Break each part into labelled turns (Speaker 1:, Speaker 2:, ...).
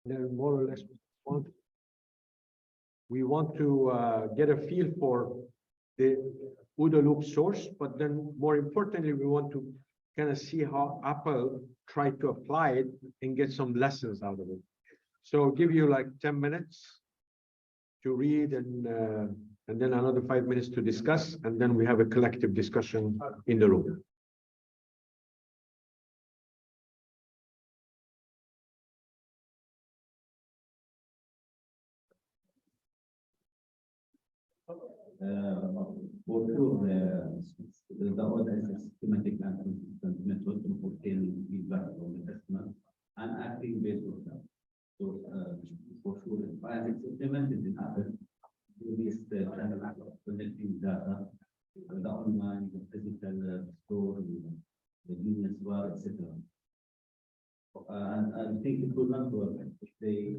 Speaker 1: Then more or less we want to get a feel for the OODA loop source, but then more importantly, we want to kind of see how Apple tried to apply it and get some lessons out of it. So I'll give you like 10 minutes to read and then another 5 minutes to discuss, and then we have a collective discussion in the room.
Speaker 2: For sure, the order is a systematic and consistent method for obtaining feedback from the customer and acting based on that. So, for sure, as it's implemented in Apple, this channel of collecting data, the online, the physical store, the Genius Bar, etc. And I think it will not work if they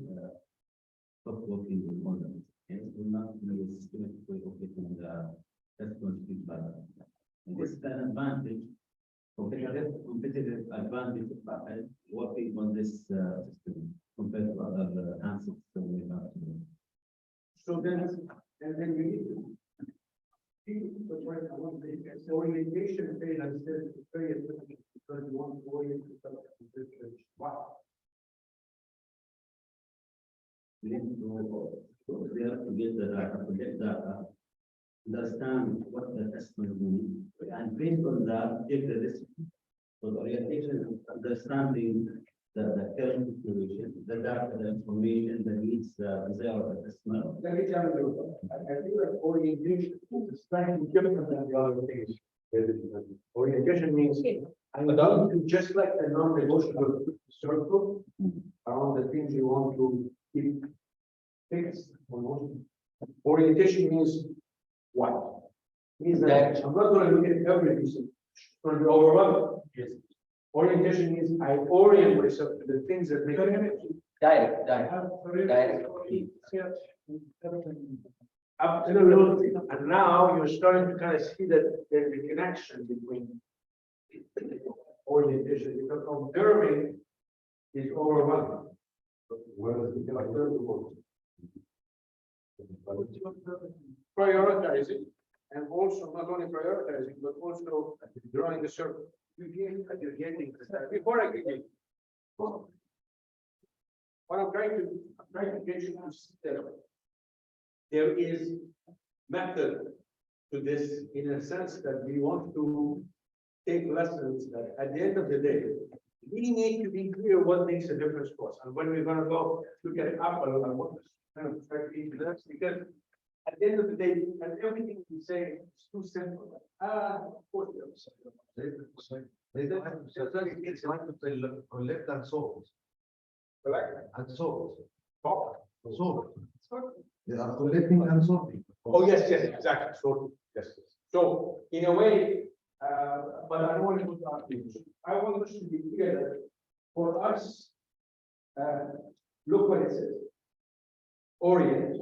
Speaker 2: stop working with models. It will not be a systematic way of getting the customer feedback. And this is an advantage, competitive advantage of Apple working on this system compared to other handsets that we have today.
Speaker 1: So then, and then we need to see the orientation phase and said it's very important because you want to orient yourself to this. Wow.
Speaker 2: We need to go there to get the data, collect data, understand what the customer needs, and based on that, give the recipe. So the orientation, understanding the current situation, the data, the information, the needs, the desire of the customer.
Speaker 1: Let me tell you, I think that orientation is slightly different than the other things. Orientation means I'm going to just like the non-negotiable circle around the things you want to keep fixed. Orientation means what? Means that I'm not going to look at everything. It's going to be overwhelming. Yes. Orientation means I orient myself to the things that make it
Speaker 3: direct.
Speaker 1: Absolutely. And now you're starting to kind of see that there's a connection between orientation, because observing is overwhelming. Prioritizing, and also not only prioritizing, but also drawing the circle. Aggregating. Before aggregating, what I'm trying to get you to see that there is method to this, in a sense that we want to take lessons that at the end of the day, we need to be clear what makes a difference for us. And when we're going to go look at Apple and what kind of strategy that's, because at the end of the day, and everything we say is too simple. Of course,
Speaker 4: It's like to say collect and solve.
Speaker 1: Correct.
Speaker 4: And solve.
Speaker 1: Talk.
Speaker 4: Solve. They are collecting and solving.
Speaker 1: Oh, yes, exactly. So, yes. So, in a way, but I don't want to put that. I want us to be clear that for us, look what it says. Orient.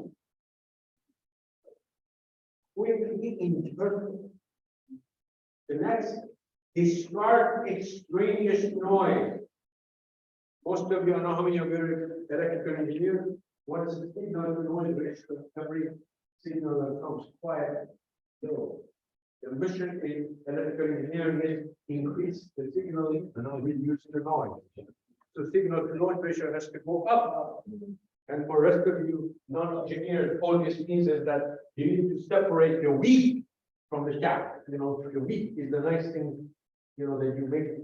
Speaker 1: We have to be internal. The next, discard extraneous noise. Most of you know how many of you are electrical engineers. What is the signal noise ratio? Every signal that comes quiet. So the mission in electrical engineering is increase the signal and reduce the noise. So signal to noise ratio has to go up. And for rest of you non-engineers, all this means is that you need to separate the wheat from the chaff. You know, the wheat is the nice thing, you know, that you make,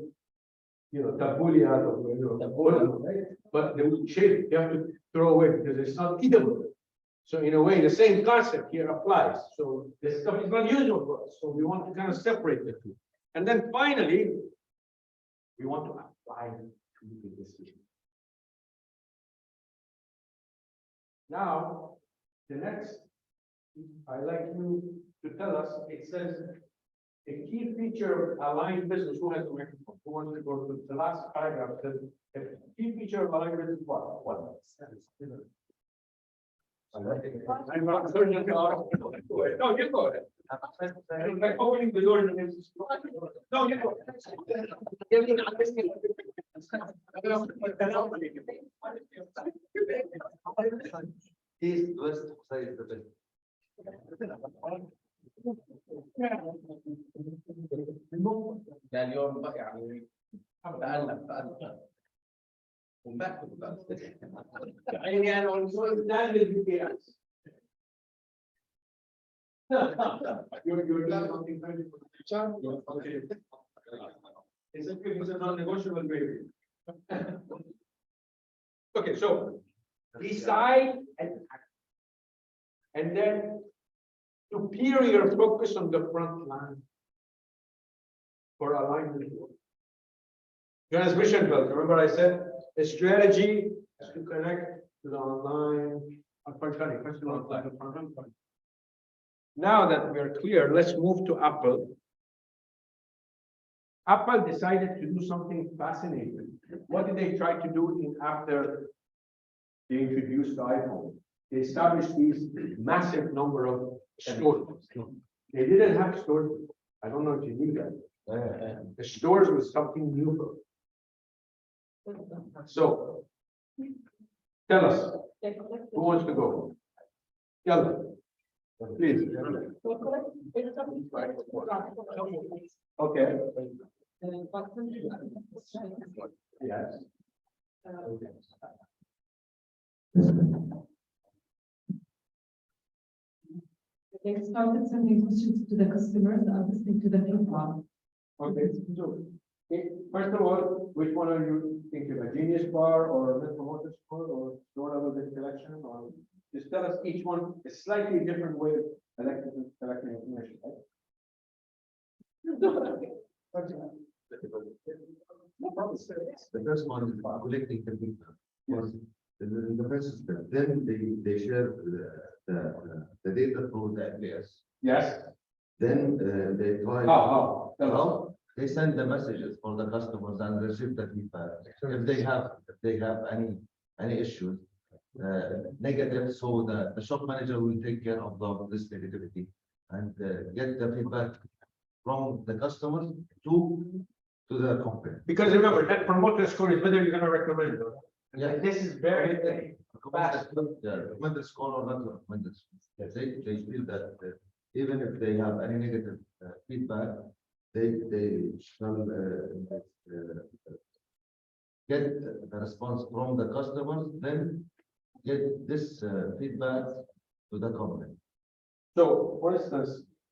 Speaker 1: you know, tabbouleh out of, you know, tabbouleh, right? But the shape you have to throw away because it's not eatable. So in a way, the same concept here applies. So this stuff is not usable for us. So we want to kind of separate the two. And then finally, we want to apply to the decision. Now, the next, I'd like you to tell us, it says, a key feature of aligned business, who has the microphone? Who wants to go to the last paragraph? Says, a key feature of aligned business, what? I'm not certain. No, you go ahead. Like opening the door. No, you go ahead.
Speaker 4: East, west, side is the best.
Speaker 2: يعني اليوم بقى يعني تألق ومبكر
Speaker 1: يعني أنا عنصر ده اللي GPS. You're done something very good. Okay. It's a non-negotiable baby. Okay, so decide and then superior focus on the front line for alignment. Transmission belt, remember I said the strategy is to connect to the online. Now that we are clear, let's move to Apple. Apple decided to do something fascinating. What did they try to do after they introduced the iPhone? They established these massive number of stores. They didn't have stores. I don't know if you knew that. The stores was something new. So, tell us, who wants to go? Yalla. Please. Okay. Yes.
Speaker 3: They started sending questions to the customers and listening to the feedback.
Speaker 1: Okay, so, first of all, which one are you thinking, a Genius Bar or a Net Promoter Score or store level data collection, or just tell us each one a slightly different way of collecting information, right?
Speaker 4: The first one is collecting the feedback. Was the first step. Then they share the data through the FAS.
Speaker 1: Yes.
Speaker 4: Then they try.
Speaker 1: How? Tell us.
Speaker 4: How? They send the messages for the customers and receive the feedback. If they have any issues, negative, so the shop manager will take care of this negativity and get the feedback from the customers to the company.
Speaker 1: Because remember, Net Promoter Score is whether you're gonna recommend it.
Speaker 4: Yeah.
Speaker 1: This is very fast.
Speaker 4: Yeah, recommended score or not recommended. They feel that even if they have any negative feedback, they shall get the response from the customers, then get this feedback to the company.
Speaker 1: So, for instance,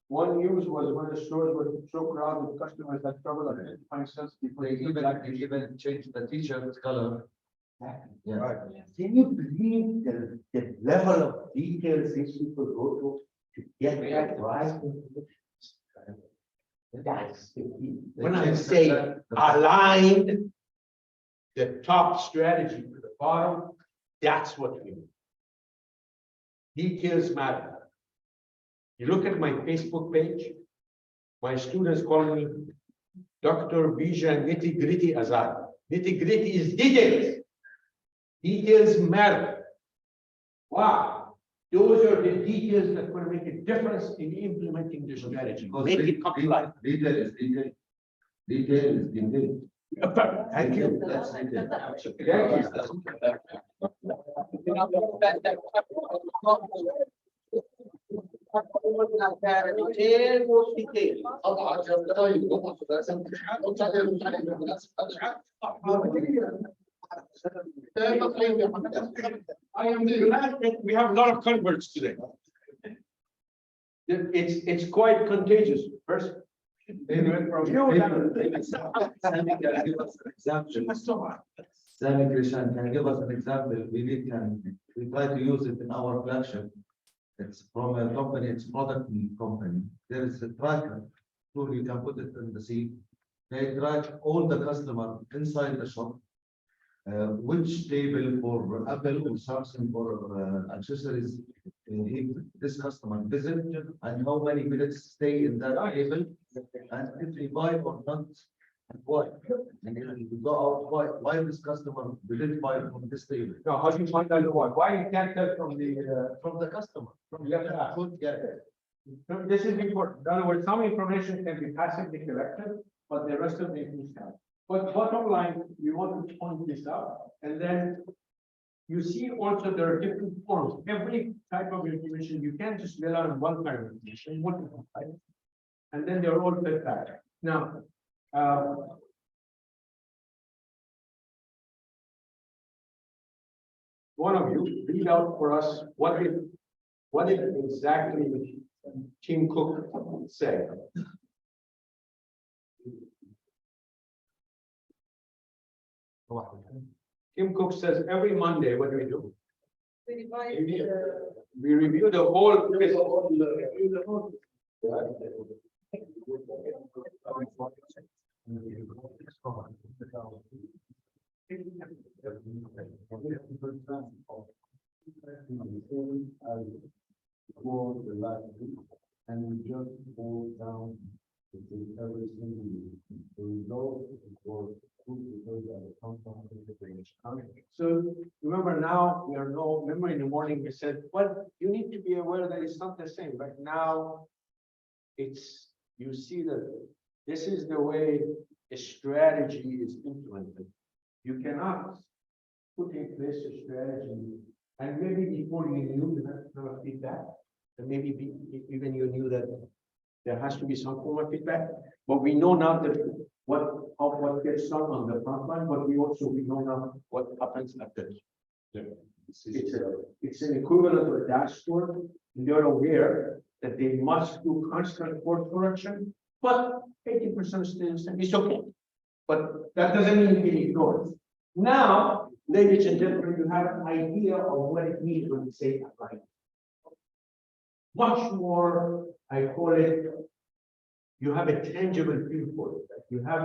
Speaker 1: one news was when the stores were so crowded with customers that trouble identifying sensitive.
Speaker 4: They even change the t-shirt color. Yeah.
Speaker 5: Can you believe the level of details these people go to get that right? That's when I say aligned the top strategy to the bottom, that's what we need. Details matter. You look at my Facebook page, my students call me Dr. Bijan Nitty Gritty Azad. Nitty Gritty is details. Details matter. Wow. Those are the details that will make a difference in implementing the strategy. Make it come to life.
Speaker 4: Detail is detail. Detail is detail.
Speaker 1: Thank you.
Speaker 4: That's detail.
Speaker 1: I am glad that we have a lot of converts today. It's quite contagious. First.
Speaker 4: Sammy Krishan, can you give us an example? We try to use it in our flagship. It's from a company, it's product company. There is a tracker tool, you can put it in the seat. They track all the customer inside the shop. Which table for Apple or Samsung for accessories this customer visit and how many minutes stay in that table and if they buy or not and why. And if you go out, why this customer didn't buy from this table?
Speaker 1: Now, how do you find out why? Why you can't tell from
Speaker 4: From the customer.
Speaker 1: from the other app?
Speaker 4: Yeah.
Speaker 1: So this is important. In other words, some information can be passively collected, but the rest of the information can't. But bottom line, we want to point this out, and then You see also there are different forms. Every type of information, you can't just rely on one kind of information, multiple types. And then they're all fed back. Now, one of you read out for us what did exactly Tim Cook say? Tim Cook says every Monday, what do? We review the whole.
Speaker 6: For the last week, and we just go down to every single week. The result was because of the compound information.
Speaker 1: So remember now, remember in the morning we said, well, you need to be aware that it's not the same, but now you see that this is the way a strategy is implemented. You cannot put in place a strategy and maybe before you knew you had to have feedback, and maybe even you knew that there has to be some form of feedback, but we know now that what gets done on the front line, but we know now what happens at the. It's an equivalent of a dashboard, and they're aware that they must do constant course correction, but 80% stay the same. It's okay. But that doesn't mean you can ignore it. Now, ladies and gentlemen, you have an idea of what it means when we say alignment. Much more, I call it, you have a tangible feel for it. You have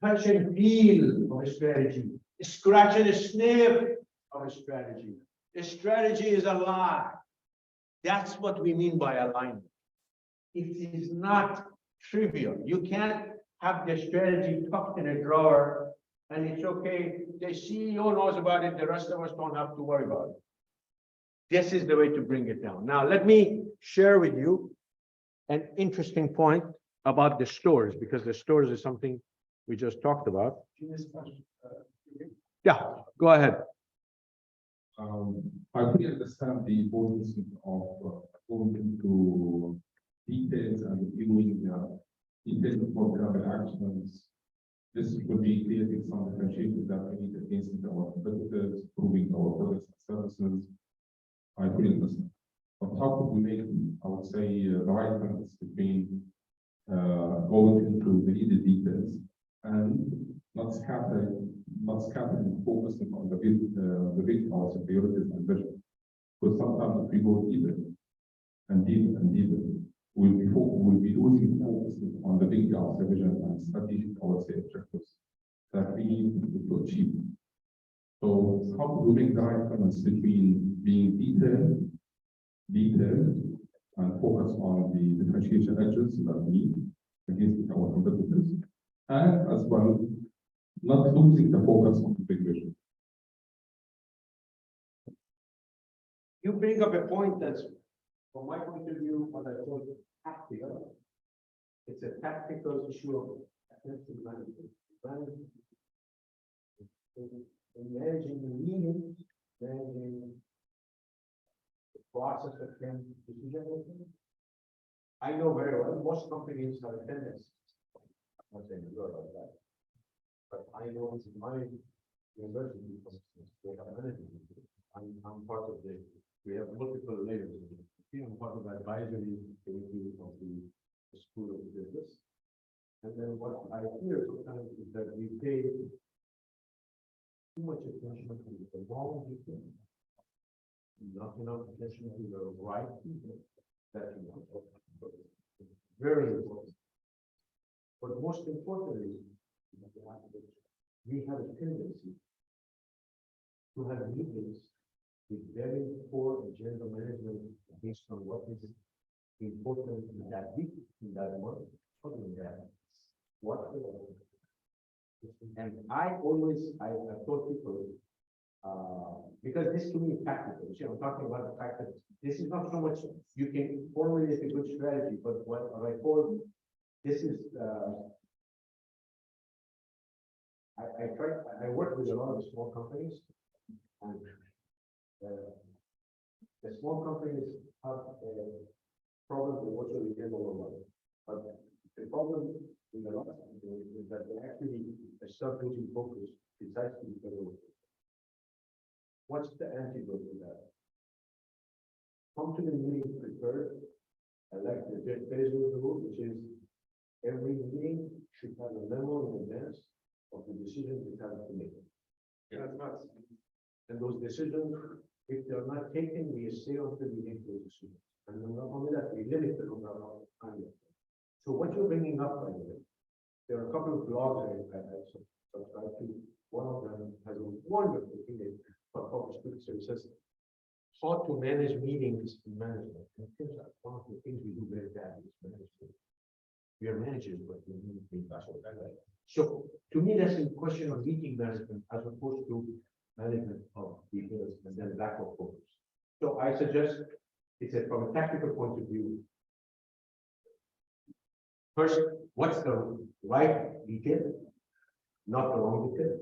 Speaker 1: touch and feel of a strategy, scratch and a sniff of a strategy. A strategy is alive. That's what we mean by alignment. It is not trivial. You can't have the strategy tucked in a drawer and it's okay. The CEO knows about it. The rest of us don't have to worry about it. This is the way to bring it down. Now, let me share with you an interesting point about the stores, because the stores is something we just talked about. Yeah, go ahead.
Speaker 6: I fully understand the importance of going into details and viewing details of programming actions. This would be creating some differentiation that we need against our competitors, proving our products and services. I fully understand. But how could we make, I would say, the right balance between going into the needed details and not scattering, focusing on the big parts of priorities and vision. Because sometimes if we go deeper and deeper, we'll be losing focus on the big gaps, the vision and strategic, I would say, objectives that we need to achieve. So how do we make the right balance between being detailed, and focus on the differentiation edges that we need against our competitors, and as well, not losing the focus on the big vision.
Speaker 1: You bring up a point that's, from my point of view, what I call tactical. It's a tactical issue of attention management. Managing the meaning, managing the process of decision making. I know very well, most companies have a tendency. I'm not saying you're like that. But I know it's in my university, for instance, they have management. I'm part of we have multiple layers. I'm part of the advisory committee of the School of Business. And then what I hear sometimes is that we pay too much attention to the wrong people, not enough attention to the right people. That's very important. But most importantly, we have a tendency to have meetings with very poor agenda management based on what is important in that week, in that month, or in that. And I told people, because this to me is tactical, I'm talking about the fact that this is not so much you can formulate a good strategy, but what I call this is
Speaker 5: I work with a lot of small companies. And the small companies have problems with what we get over money. But the problem with a lot of companies is that they actually start losing focus precisely because of what's the antidote to that? Come to the meeting prepared. I like the phase of the rule, which is every meeting should have a memo in advance of the decisions we have to make. And those decisions, if they're not taken, we stay until we make those decisions. And not only that, we limit the number of time. So what you're bringing up, by the way, there are a couple of blogs I subscribe to. One of them has a wonderful thing for public speakers. It says, how to manage meetings in management. And it turns out one of the things we do very badly is management. We are managers, but we need to be special. So to me, that's a question of meeting management as opposed to management of details and then lack of focus. So I suggest it's from a tactical point of view. First, what's the right detail, not the wrong detail?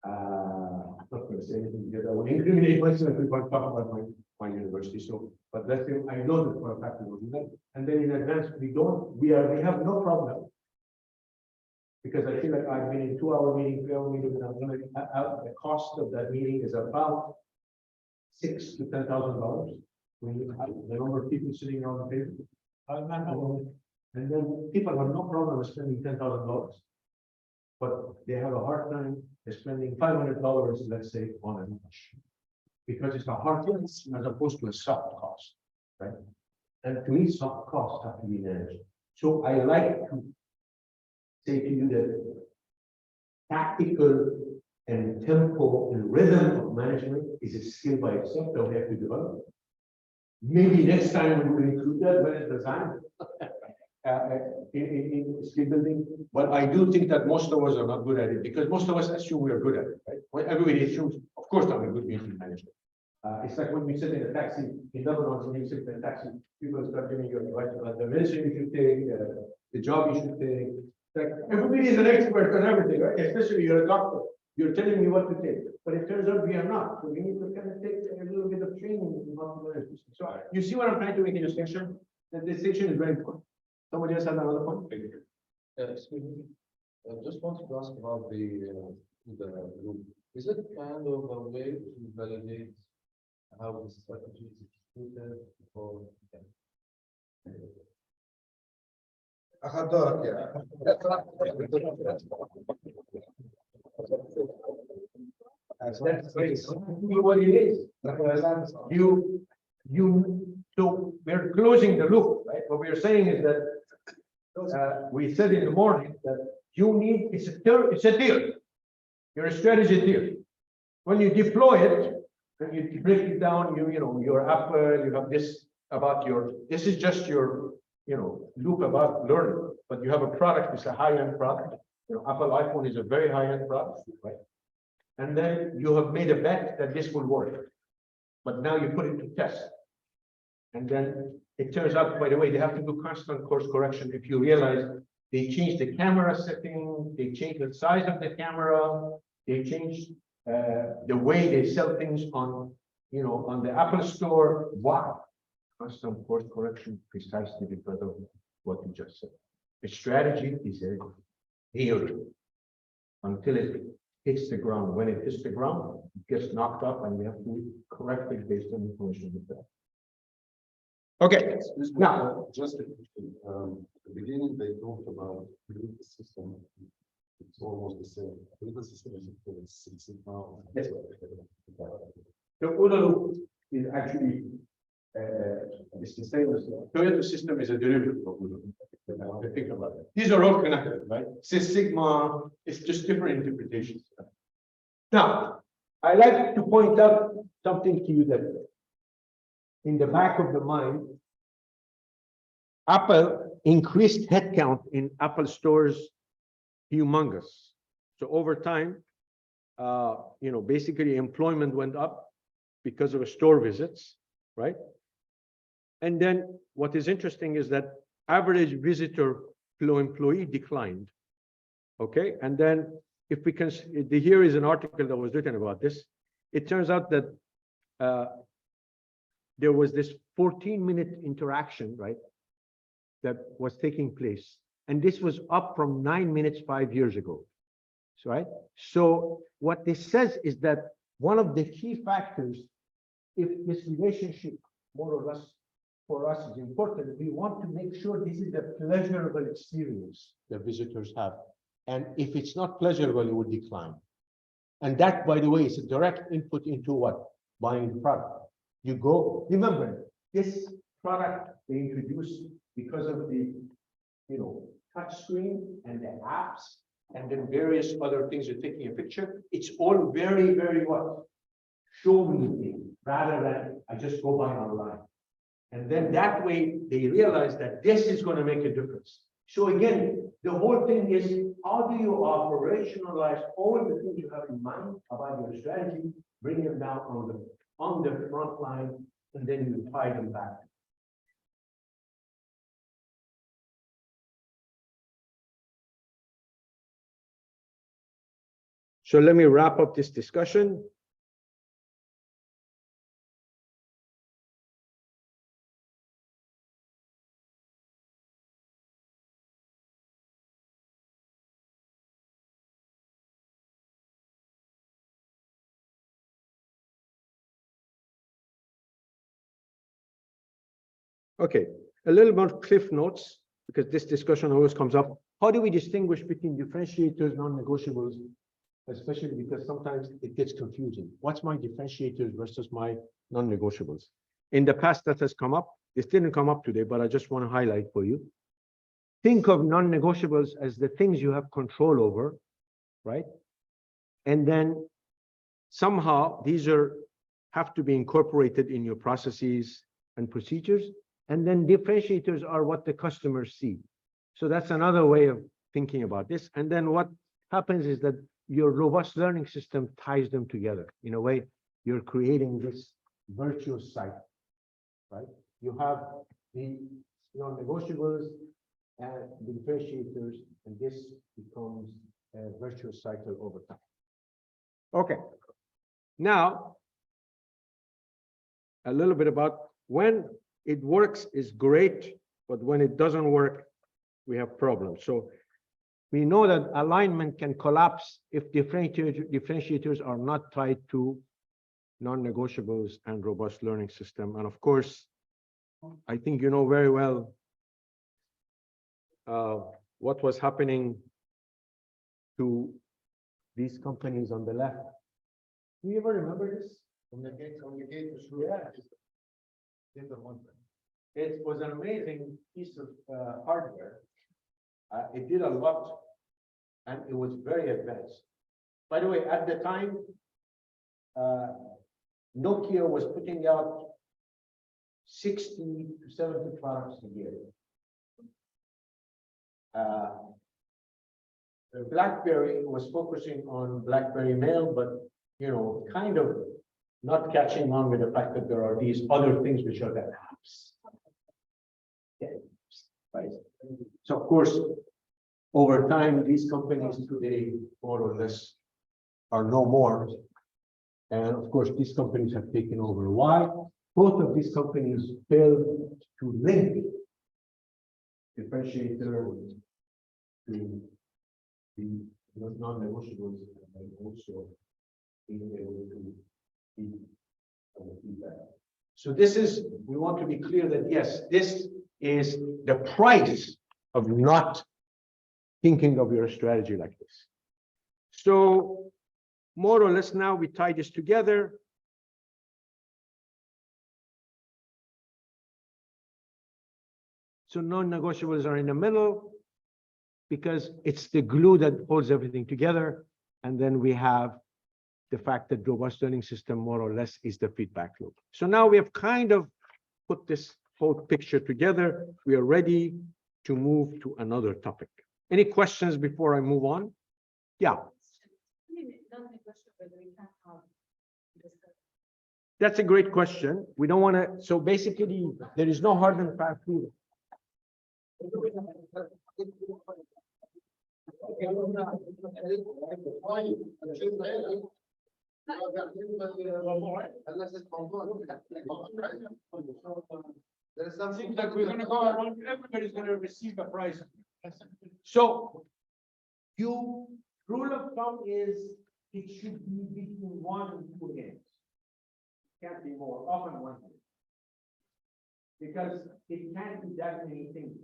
Speaker 5: I'm not going to say anything because I will incriminate myself if I talk about my university. So, but that's the, I know that for a fact we will do that. And then in advance, we have no problem. Because I feel like I've been in 2-hour meeting, 3-hour meeting, and the cost of that meeting is about $6,000 to $10,000. When you have the number of people sitting around the table. And then people have no problem spending $10,000. But they have a hard time spending $500, let's say, on a lunch. Because it's a hard cost as opposed to a soft cost, right? And to me, soft costs have to be managed. So I like to say to you that tactical and tempo and rhythm of management is a skill by itself that we have to develop. Maybe next time we will include that when it's designed in skill building. But I do think that most of us are not good at it because most of us assume we are good at it, right? Well, everybody assumes, of course, I'm a good meeting manager. It's like when we sit in a taxi in Lebanon, when you sit in a taxi, people start giving you advice about the medicine you should take, the job you should take. Like everybody is an expert on everything, right? Especially you're a doctor. You're telling me what to take, but it turns out we are not. So we need to kind of take a little bit of training in how to manage this. So you see what I'm trying to make a distinction? That this distinction is very important. Somebody else has another point?
Speaker 7: Excuse me. I just wanted to ask about the group. Is it kind of a way to validate how the strategy is executed or?
Speaker 4: أخذ دورك يا
Speaker 5: That's great. What it is. So we're closing the loop, right? What we're saying is that we said in the morning that you need, it's a theory. You're a strategy theory. When you deploy it, when you break it down, you know, your Apple, you have this about this is just your, loop about learning, but you have a product, it's a high-end product. Apple iPhone is a very high-end product, right? And then you have made a bet that this will work, but now you put it to test. And then it turns out, by the way, they have to do constant course correction. If you realize they changed the camera setting, they changed the size of the camera, they changed the way they sell things on, on the Apple Store. Wow. Constant course correction precisely because of what you just said. The strategy is a theory until it hits the ground. When it hits the ground, it gets knocked up and we have to correct it based on information with that. Okay, now,
Speaker 6: Just a question. At the beginning, they talked about the system. It's almost the same. The system is 60 now.
Speaker 5: Yes. the OODA loop is actually it's the same as Toyota system is a derivative of OODA. Think about it. These are all connected, right? Six Sigma, it's just different interpretations. Now, I like to point out something to you that in the back of the mind, Apple increased headcount in Apple stores humongous. So over time, basically employment went up because of store visits, right? And then what is interesting is that average visitor flow employee declined. Okay, and then
Speaker 1: if we can, here is an article that was written about this. It turns out that there was this 14-minute interaction, right? That was taking place. And this was up from 9 minutes 5 years ago. So, right? So what this says is that one of the key factors, if this relationship more or less for us is important, we want to make sure this is a pleasurable experience the visitors have. And if it's not pleasurable, it would decline. And that, by the way, is a direct input into what? Buying the product. You go, remember, this product they introduced because of the, touch screen and the apps, and then various other things, you're taking a picture. It's all very, very what? Show me thing, rather than I just go buy online. And then that way they realize that this is going to make a difference. So again, the whole thing is, how do you operationalize all the things you have in mind about your strategy, bring them down on the front line, and then you tie them back. So let me wrap up this discussion. Okay, a little more cliff notes, because this discussion always comes up. How do we distinguish between differentiators, non-negotiables, especially because sometimes it gets confusing. What's my differentiators versus my non-negotiables? In the past, that has come up. This didn't come up today, but I just want to highlight for you. Think of non-negotiables as the things you have control over, right? And then somehow these have to be incorporated in your processes and procedures. And then differentiators are what the customers see. So that's another way of thinking about this. And then what happens is that your robust learning system ties them together. In a way, you're creating this virtuous cycle, right? You have the non-negotiables and the differentiators, and this becomes a virtuous cycle over time. Okay. Now, a little bit about when it works is great, but when it doesn't work, we have problems. So we know that alignment can collapse if differentiators are not tied to non-negotiables and robust learning system. And of course, I think you know very well what was happening to these companies on the left. Do you ever remember this? Yeah. It was an amazing piece of hardware. It did a lot, and it was very advanced. By the way, at the time, Nokia was putting out 60 to 70 products a year. BlackBerry was focusing on BlackBerry Mail, but kind of not catching on with the fact that there are these other things which are the apps. Yeah, right. So of course, over time, these companies today, more or less, are no more. And of course, these companies have taken over. Why? Both of these companies failed to link differentiator to the non-negotiables and also being able to be feedback. So this is, we want to be clear that yes, this is the price of not thinking of your strategy like this. So more or less now we tie this together. So non-negotiables are in the middle because it's the glue that holds everything together. And then we have the fact that robust learning system more or less is the feedback loop. So now we have kind of put this whole picture together. We are ready to move to another topic. Any questions before I move on? Yeah. That's a great question. We don't want to, so basically there is no hard and fast rule.
Speaker 4: There is something
Speaker 1: Seems like we're gonna go around, everybody's gonna receive a prize. So, rule of thumb is, it should be between 1 and 2 hands. Can't be more, often 1 hand. Because it can't be that many things.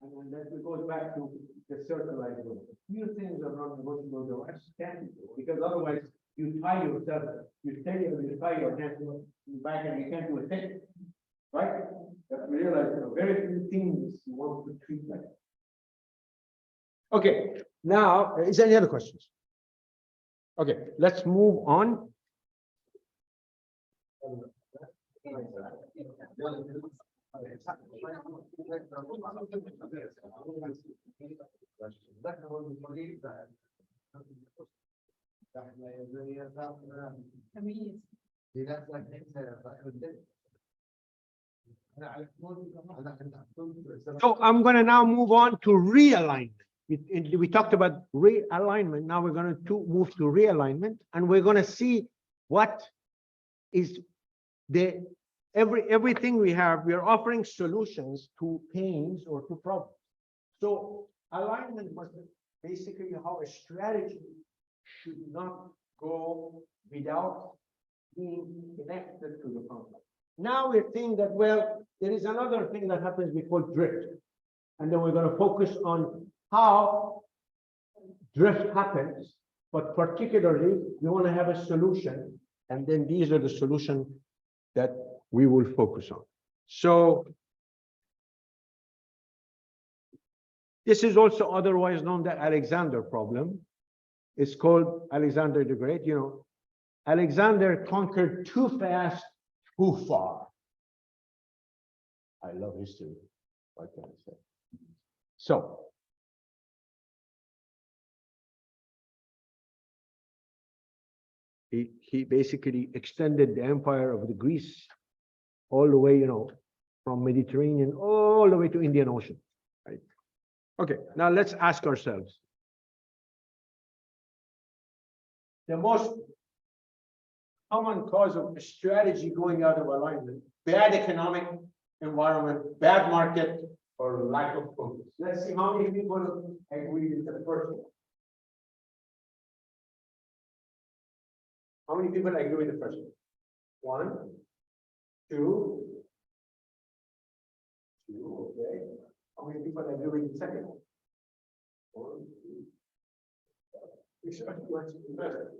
Speaker 1: And then that goes back to the circle I do. Few things are not negotiable, the rest can be, because otherwise you tie yourself, you tie your hands back and you can't do a thing. Right? But we realize there are very few things you want to treat like. Okay, now, is there any other questions? Okay, let's move on. So I'm gonna now move on to realignment. We talked about realignment, now we're gonna move to realignment, and we're gonna see what is everything we have, we are offering solutions to pains or to problems. So alignment was basically how a strategy should not go without being connected to the problem. Now we're seeing that, well, there is another thing that happens we call drift. And then we're going to focus on how drift happens, but particularly we want to have a solution. And then these are the solutions that we will focus on. So this is also otherwise known the Alexander problem. It's called Alexander the Great. You know, Alexander conquered too fast, too far. I love history. What can I say? So he basically extended the empire of the Greece all the way, you know, from Mediterranean all the way to Indian Ocean, right? Okay, now let's ask ourselves. The most common cause of a strategy going out of alignment, bad economic environment, bad market, or lack of focus. Let's see how many people agree with the first one. How many people agree with the first one? 1, 2. 2, okay. How many people agree with the second one? 1, 2. We should watch the better.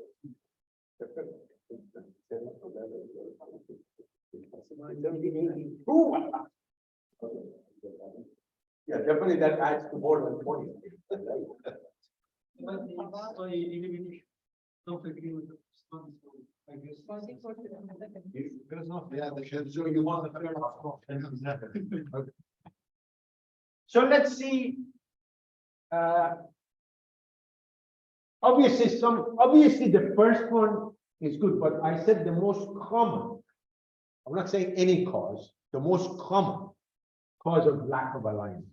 Speaker 1: Yeah, definitely that adds to more than 20. So let's see. Obviously the first one is good, but I said the most common. I'm not saying any cause, the most common cause of lack of alignment.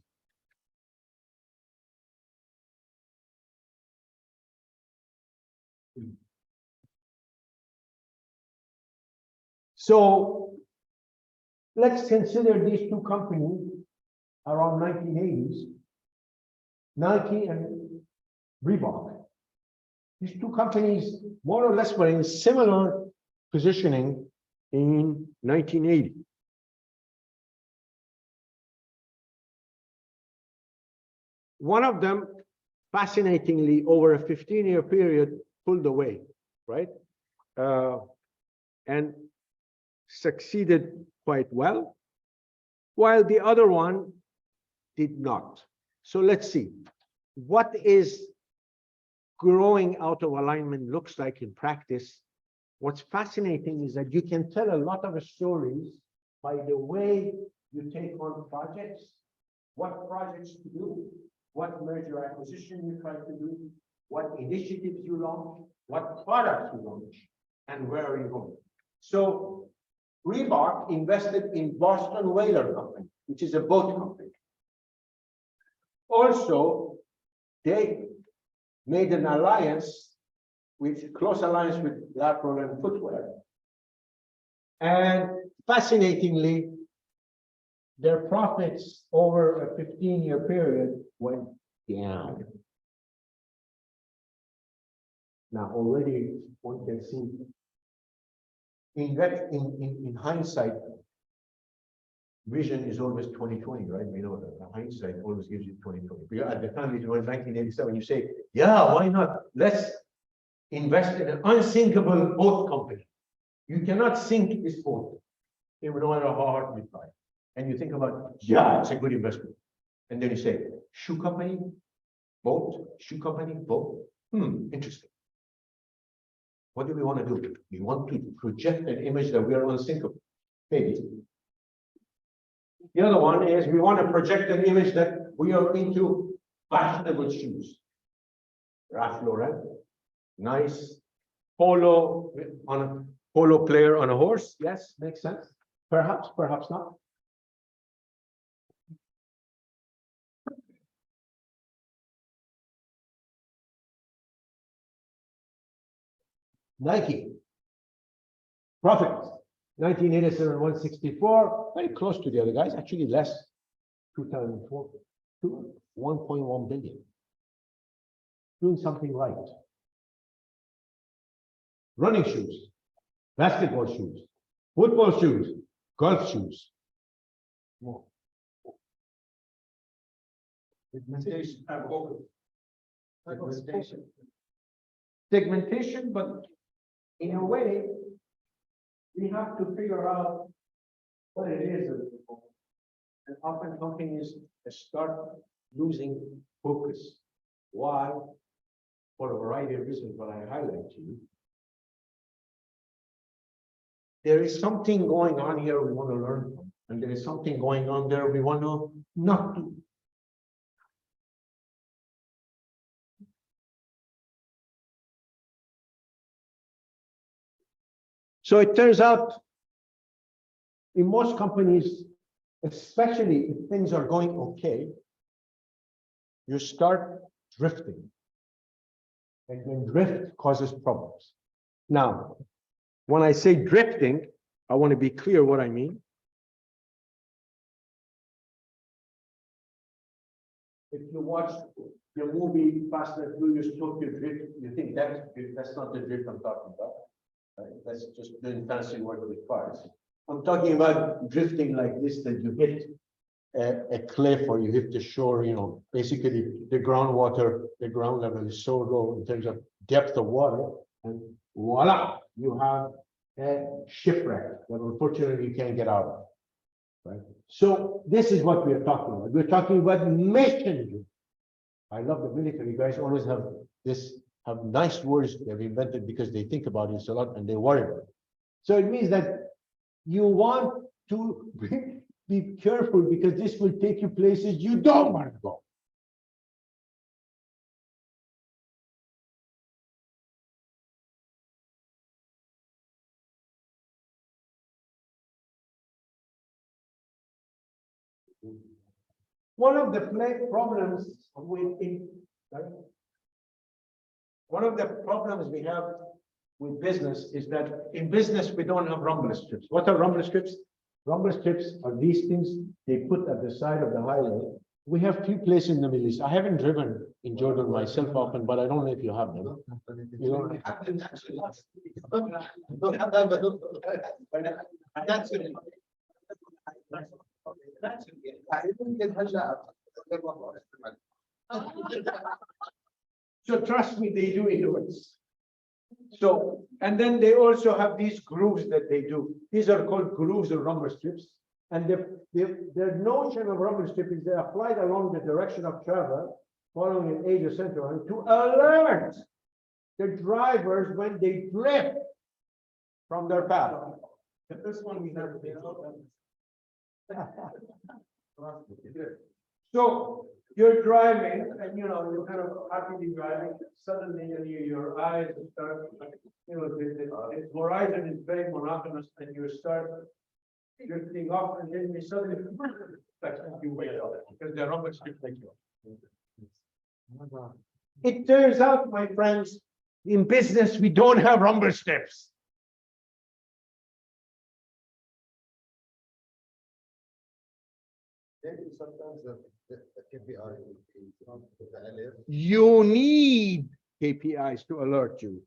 Speaker 1: So let's consider these two companies around 1980s, Nike and Reebok. These two companies more or less were in similar positioning in 1980. One of them, fascinatingly, over a 15-year period, pulled away, right? And succeeded quite well, while the other one did not. So let's see, what is growing out of alignment looks like in practice. What's fascinating is that you can tell a lot of stories by the way you take on projects, what projects to do, what merger acquisition you try to do, what initiatives you launch, what products you launch, and where are you going. So Reebok invested in Boston Whaler Company, which is a boat company. Also, they
Speaker 5: made an alliance with, close alliance with Lacroix and Footwear. And fascinatingly, their profits over a 15-year period went down. Now, already one can see in hindsight, vision is always 2020, right? We know that hindsight always gives you 2020. Because at the time it was 1987, you say, yeah, why not? Let's invest in an unsinkable boat company. You cannot sink this boat, even no matter how hard we try. And you think about, yeah, it's a good investment. And then you say, shoe company, boat, shoe company, boat. Interesting. What do we want to do? We want to project an image that we are unsinkable. Maybe. The other one is we want to project an image that we are into fashionable shoes. Ralph Lauren, nice polo on a polo player on a horse. Yes, makes sense. Perhaps, perhaps not. Nike. Profit. 1987, 164, very close to the other guys, actually less. 2004, 1.1 billion. Doing something right. Running shoes, basketball shoes, football shoes, golf shoes. More. Segmentation. Segmentation. Segmentation, but in a way, we have to figure out what it is. And often companies start losing focus. Why? For a variety of reasons, but I highlight to you. There is something going on here we want to learn from, and there is something going on there we want to not do. So it turns out in most companies, especially if things are going okay, you start drifting. And then drift causes problems. Now, when I say drifting, I want to be clear what I mean. If you watch the movie Fast and Furious Tokyo Drift, you think that's not the drift I'm talking about. Right? That's just doing fancy work with cars. I'm talking about drifting like this, that you hit a cliff or you hit the shore, you know, basically the groundwater, the ground level is so low in terms of depth of water, and voila, you have a shipwreck that unfortunately you can't get out of. Right? So this is what we are talking about. We're talking about mission. I love the military. You guys always have nice words they've invented because they think about it a lot and they worry about it. So it means that you want to be careful because this will take you places you don't want to go. One of the problems one of the problems we have with business is that in business we don't have rumble strips. What are rumble strips? Rumble strips are these things they put at the side of the highway. We have few places in the Middle East. I haven't driven in Jordan myself often, but I don't know if you have them. You don't have them. So trust me, they do it. So, and then they also have these grooves that they do. These are called grooves or rumble strips. And the notion of rumble strip is they applied along the direction of travel, following an age of center to alert the drivers when they drift from their path. This one we have. So you're driving and you're kind of happily driving, suddenly your eyes start, the horizon is very monotonous and you start drifting off and then you suddenly you wake up because the rumble strip takes you off. It turns out, my friends, in business, we don't have rumble strips.
Speaker 7: Maybe sometimes the KPI is not the LF.
Speaker 5: You need KPIs to alert you.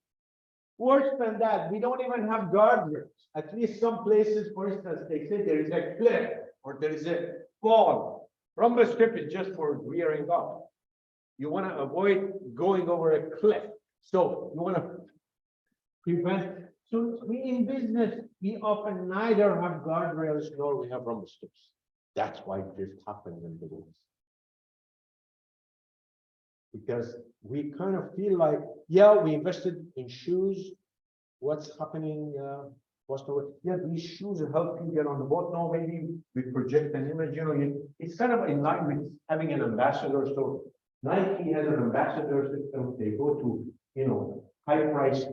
Speaker 5: Worse than that, we don't even have guardrails. At least some places, for instance, they say there is a cliff or there is a fall. Rumble strip is just for rearing up. You want to avoid going over a cliff. So you want to prevent. So we in business, we often neither have guardrails nor we have rumble strips. That's why drift happens in the woods. Because we kind of feel like, yeah, we invested in shoes. What's happening? What's the word? Yeah, these shoes will help you get on the boat. No, maybe we project an image. You know, it's kind of in line with having an ambassador. So Nike has an ambassador system. They go to, you know, high price,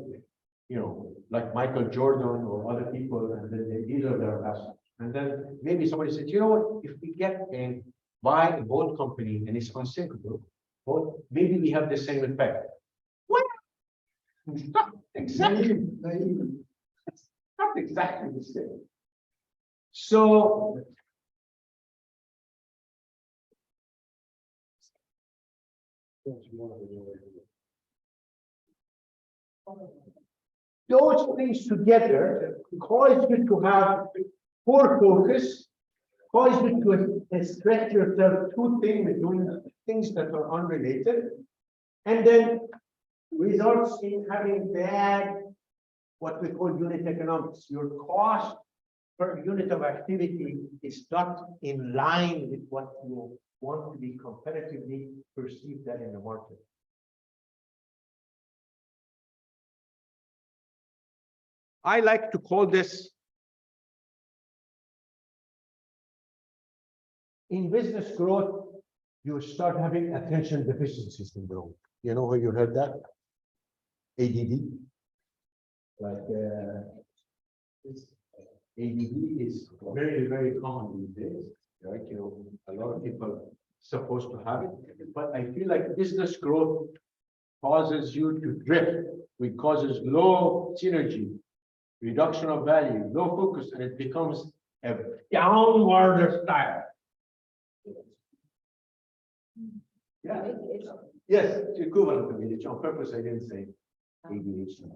Speaker 5: you know, like Michael Jordan or other people, and then these are their ambassadors. And then maybe somebody says, you know what? If we get and buy a boat company and it's unsinkable, well, maybe we have the same effect. What? Not exactly. Not exactly the same. So. Those things together cause you to have poor focus, cause you to stretch yourself too thin with doing things that are unrelated, and then results in having bad, what we call unit economics. Your cost per unit of activity is not in line with what you want to be competitively perceived at in the market. I like to call this in business growth, you start having attention deficiency syndrome. You know where you heard that? ADD. Like ADD is very, very common these days, right? You know, a lot of people are supposed to have it, but I feel like business growth causes you to drift, which causes low synergy, reduction of value, low focus, and it becomes a downward style. Yeah. Yes, it's equivalent to it. On purpose, I didn't say ADHD.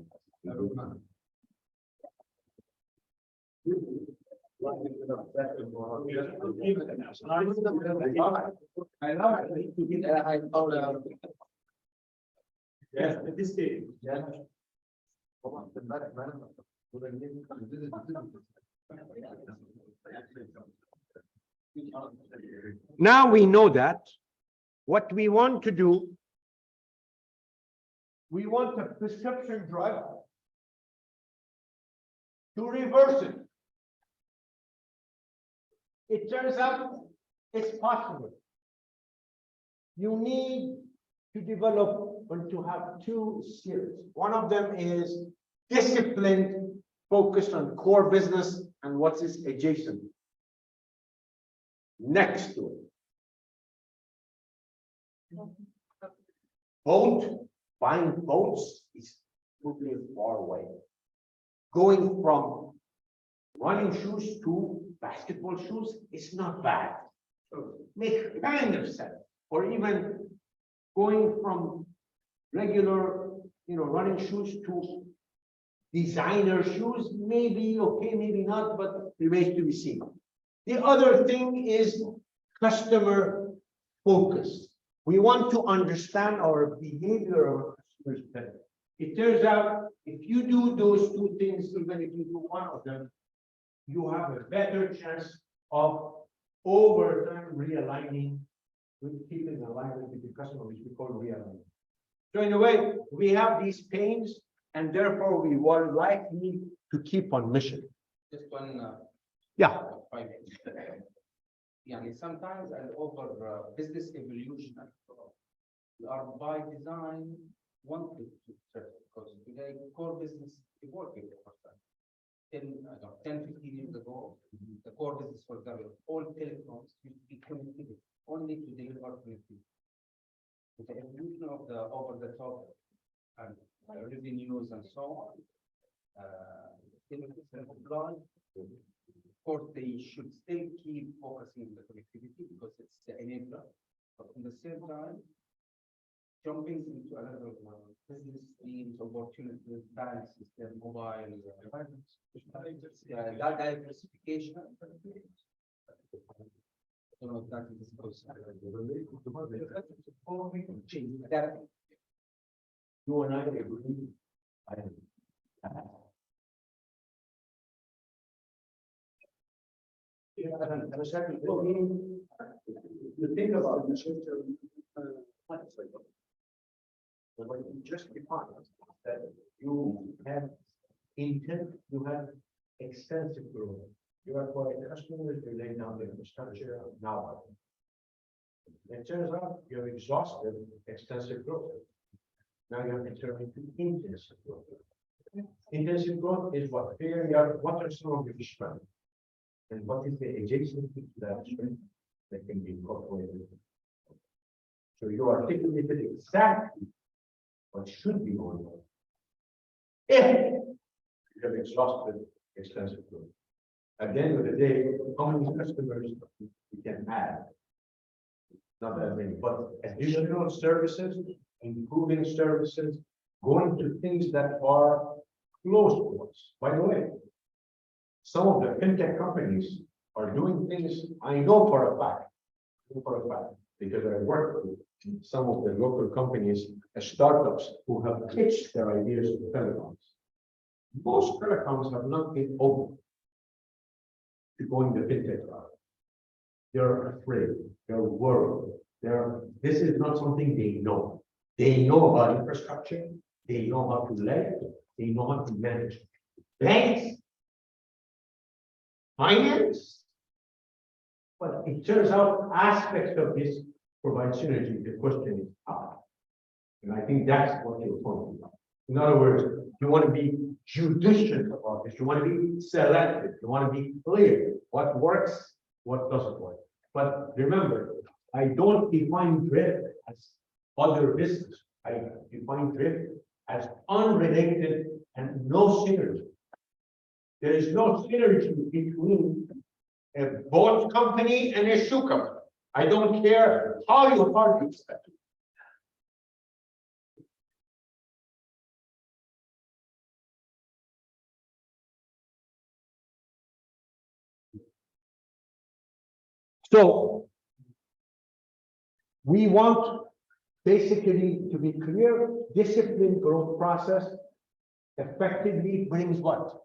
Speaker 5: Yes, at this stage. Now we know that what we want to do, we want a prescription drug to reverse it. It turns out it's possible. You need to develop and to have two skills. One of them is disciplined, focused on core business and what is adjacent next to it. Buying boats is totally far away. Going from running shoes to basketball shoes is not bad. So make kind of sense. Or even going from regular, running shoes to designer shoes, maybe okay, maybe not, but remains to be seen. The other thing is customer focus. We want to understand our behavior of our customers better. It turns out if you do those two things, even if you do one of them, you have a better chance of over time realigning with keeping alignment with the customer, which we call realignment. So in a way, we have these pains, and therefore we are likely to keep on mission.
Speaker 8: Just one.
Speaker 5: Yeah.
Speaker 8: Yeah, sometimes and over business evolution, we are by design wanted to serve because today core business is working for time. 10, 15 years ago, the core business, for example, all telecoms used to be connectivity, only to deliver connectivity. with the evolution of the over-the-top and revenues and so on, in apply, of course, they should still keep focusing on the connectivity because it's the enabler, but at the same time, jumping into another business streams, opportunities, bank system, mobile, that diversification. I don't know if that is supposed to.
Speaker 5: You and I agree.
Speaker 1: The thing about the short-term, plans, like, but when you just define that you have intent, you have extensive growth. You acquire customers, you lay down the infrastructure, now. It turns out you have exhausted extensive growth. Now you have to turn into intensive growth. Intensive growth is what? Figuring out what are some of your strengths. And what is the adjacency to that strength that can be incorporated. So you articulated exactly what should be going on. If you have exhausted extensive growth. At the end of the day, how many customers we can add? Not that many, but additional services, improving services, going to things that are close to us. By the way, some of the fintech companies are doing things I know for a fact. Because I work with some of the local companies, startups who have pitched their ideas to telecoms. Most telecoms have not been open to going the fintech route. They're afraid, they're worried, this is not something they know. They know about infrastructure, they know how to lend, they know how to manage. Banks, finance. But it turns out aspects of this provide synergy. The question is how. And I think that's what you're pointing about. In other words, you want to be judicious about this. You want to be selective. You want to be clear what works, what doesn't work. But remember, I don't define drift as other business. I define drift as unrelated and no synergy. There is no synergy between a boat company and a shoe company. I don't care how you argue that. So we want basically to be clear, disciplined growth process effectively brings what?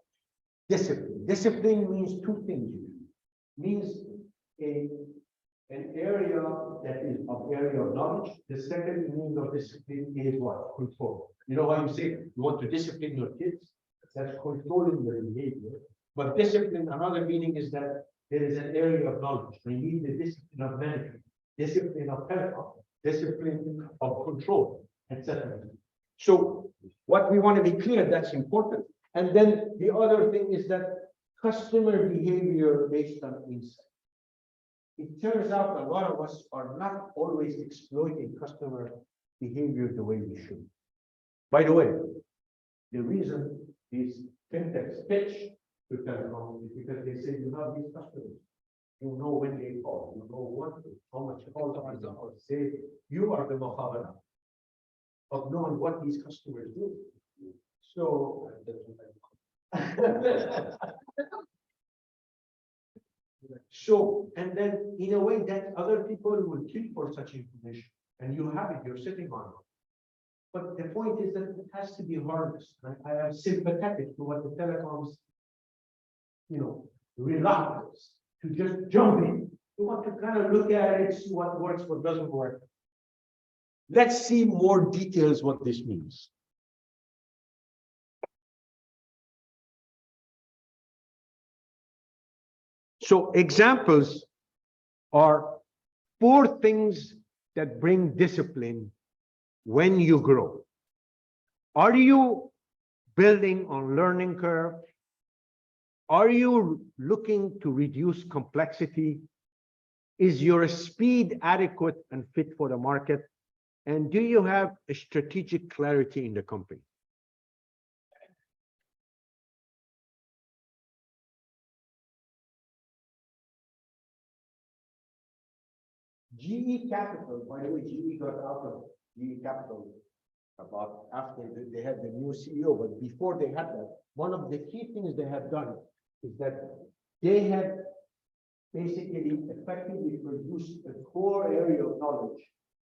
Speaker 1: Discipline. Discipline means two things. Means an area that is of area of knowledge. The second meaning of discipline is what? Control. You know why you say you want to discipline your kids? That's controlling their behavior. But discipline, another meaning is that there is an area of knowledge. We need the discipline of management, discipline of health, discipline of control, etc. So what we want to be clear, that's important. And then the other thing is that customer behavior based on insight. It turns out a lot of us are not always exploiting customer behavior the way we should. By the way, the reason these fintechs pitch to telecom is because they say you have these customers. You know when they call, you know what, how much calls are the say you are the Mohammed of knowing what these customers do. So so, and then in a way that other people will kill for such information, and you have it, you're sitting on it. But the point is that it has to be harnessed. I am sympathetic to what the telecoms, reluctance to just jump in. You want to kind of look at it, see what works, what doesn't work. Let's see more details what this means. So examples are 4 things that bring discipline when you grow. Are you building on learning curve? Are you looking to reduce complexity? Is your speed adequate and fit for the market? And do you have a strategic clarity in the company? GE Capital, by the way, GE got out of GE Capital about after they had the new CEO, but before they had that, one of the key things they have done is that they had basically effectively produced a core area of knowledge,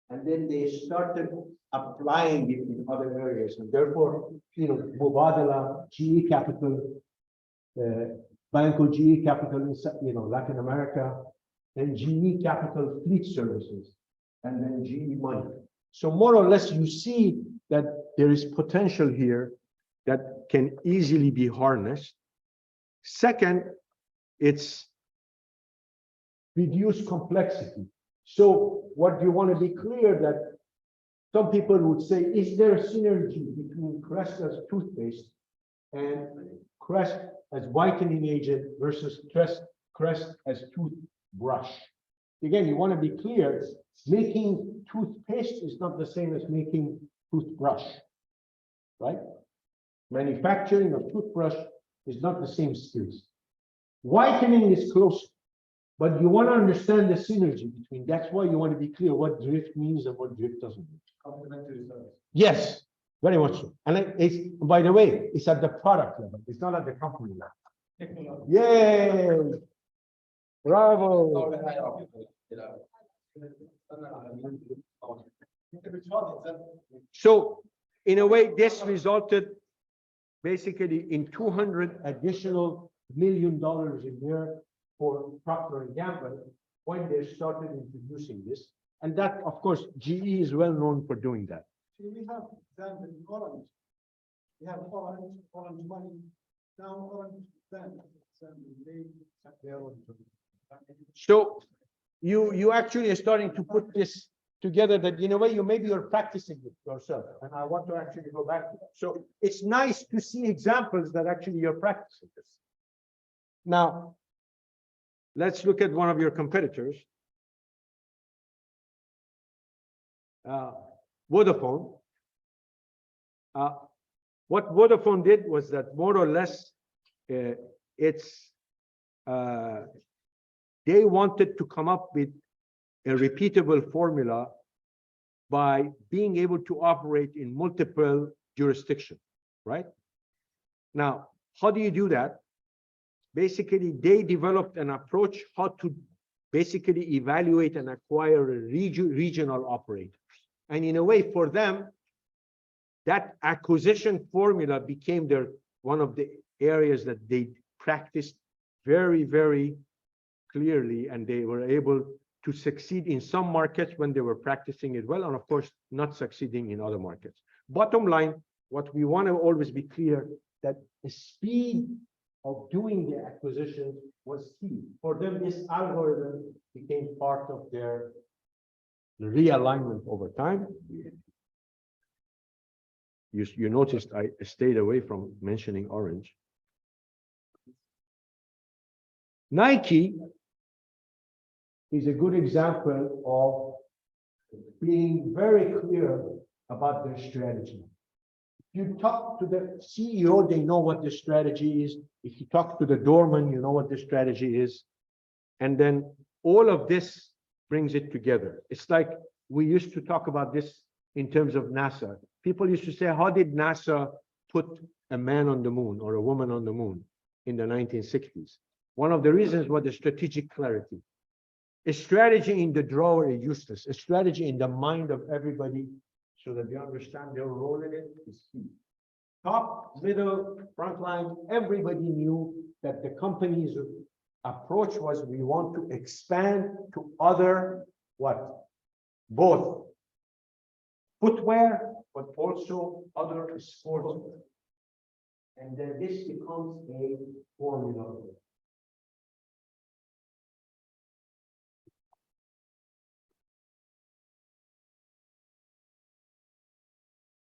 Speaker 1: and then they started applying it in other areas, and therefore, you know, Mubadala, GE Capital, Banco GE Capital in, you know, Latin America, and GE Capital Fleet Services, and then GE Money. So more or less, you see that there is potential here that can easily be harnessed. Second, it's reduce complexity. So what you want to be clear that some people would say, is there a synergy between Crest as toothpaste and Crest as whitening agent versus Crest as toothbrush? Again, you want to be clear, making toothpaste is not the same as making toothbrush, right? Manufacturing of toothbrush is not the same skills. Whitening is close, but you want to understand the synergy between. That's why you want to be clear what drift means and what drift doesn't mean.
Speaker 7: Complementary service.
Speaker 1: Yes, very much so. And it's, by the way, it's at the product level. It's not at the company level. Yay! Bravo! So, in a way, this resulted basically in $200 additional million a year for Procter and Gamble when they started introducing this. And that, of course, GE is well known for doing that.
Speaker 9: We have them in orange. We have orange money, now orange them.
Speaker 1: So you actually are starting to put this together that in a way maybe you're practicing it yourself. And I want to actually go back to that. So it's nice to see examples that actually you're practicing this. Now, let's look at one of your competitors. Vodafone. What Vodafone did was that more or less they wanted to come up with a repeatable formula by being able to operate in multiple jurisdictions, right? Now, how do you do that? Basically, they developed an approach how to basically evaluate and acquire regional operators. And in a way, for them, that acquisition formula became one of the areas that they practiced very, very clearly, and they were able to succeed in some markets when they were practicing it well, and of course, not succeeding in other markets. Bottom line, what we want to always be clear that the speed of doing the acquisition was key. For them, this algorithm became part of their realignment over time. You noticed I stayed away from mentioning orange. Nike is a good example of being very clear about their strategy. If you talk to the CEO, they know what the strategy is. If you talk to the doorman, you know what the strategy is. And then all of this brings it together. It's like we used to talk about this in terms of NASA. People used to say, how did NASA put a man on the moon or a woman on the moon in the 1960s? One of the reasons was the strategic clarity. A strategy in the drawer is useless. A strategy in the mind of everybody so that they understand their role in it is key. Top, middle, front line, everybody knew that the company's approach was we want to expand to other, what? Both footwear, but also other sports. And then this becomes a formula.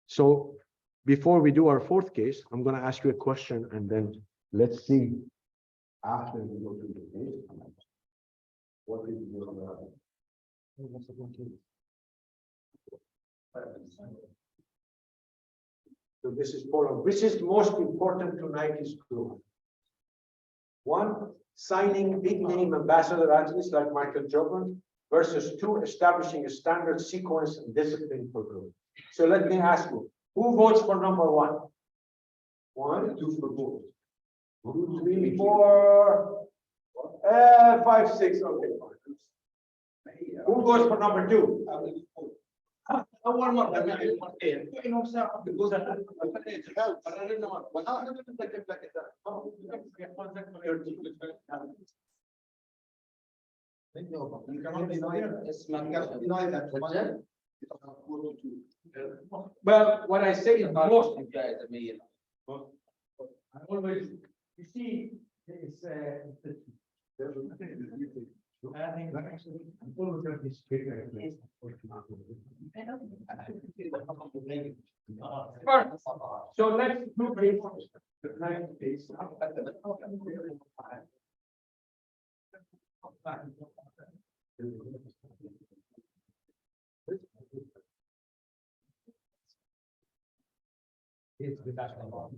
Speaker 1: So before we do our fourth case, I'm going to ask you a question, and then let's see after we go to the case, what is your So this is Polo. Which is most important to Nike's growth? One, signing big name ambassador athletes like Michael Jordan versus two, establishing a standard sequence and discipline for growth. So let me ask you, who votes for number one? One, two for both. 2, 3, 4, 5, 6, okay. Who votes for number two?
Speaker 8: أول مرة نعمل مرتين إنه ساعة بجوز
Speaker 1: Well, what I say is most.
Speaker 8: جائزة 100.
Speaker 1: Always, you see, it's, I think actually, I'm always going to be straight. So let's do the next piece. It's the national.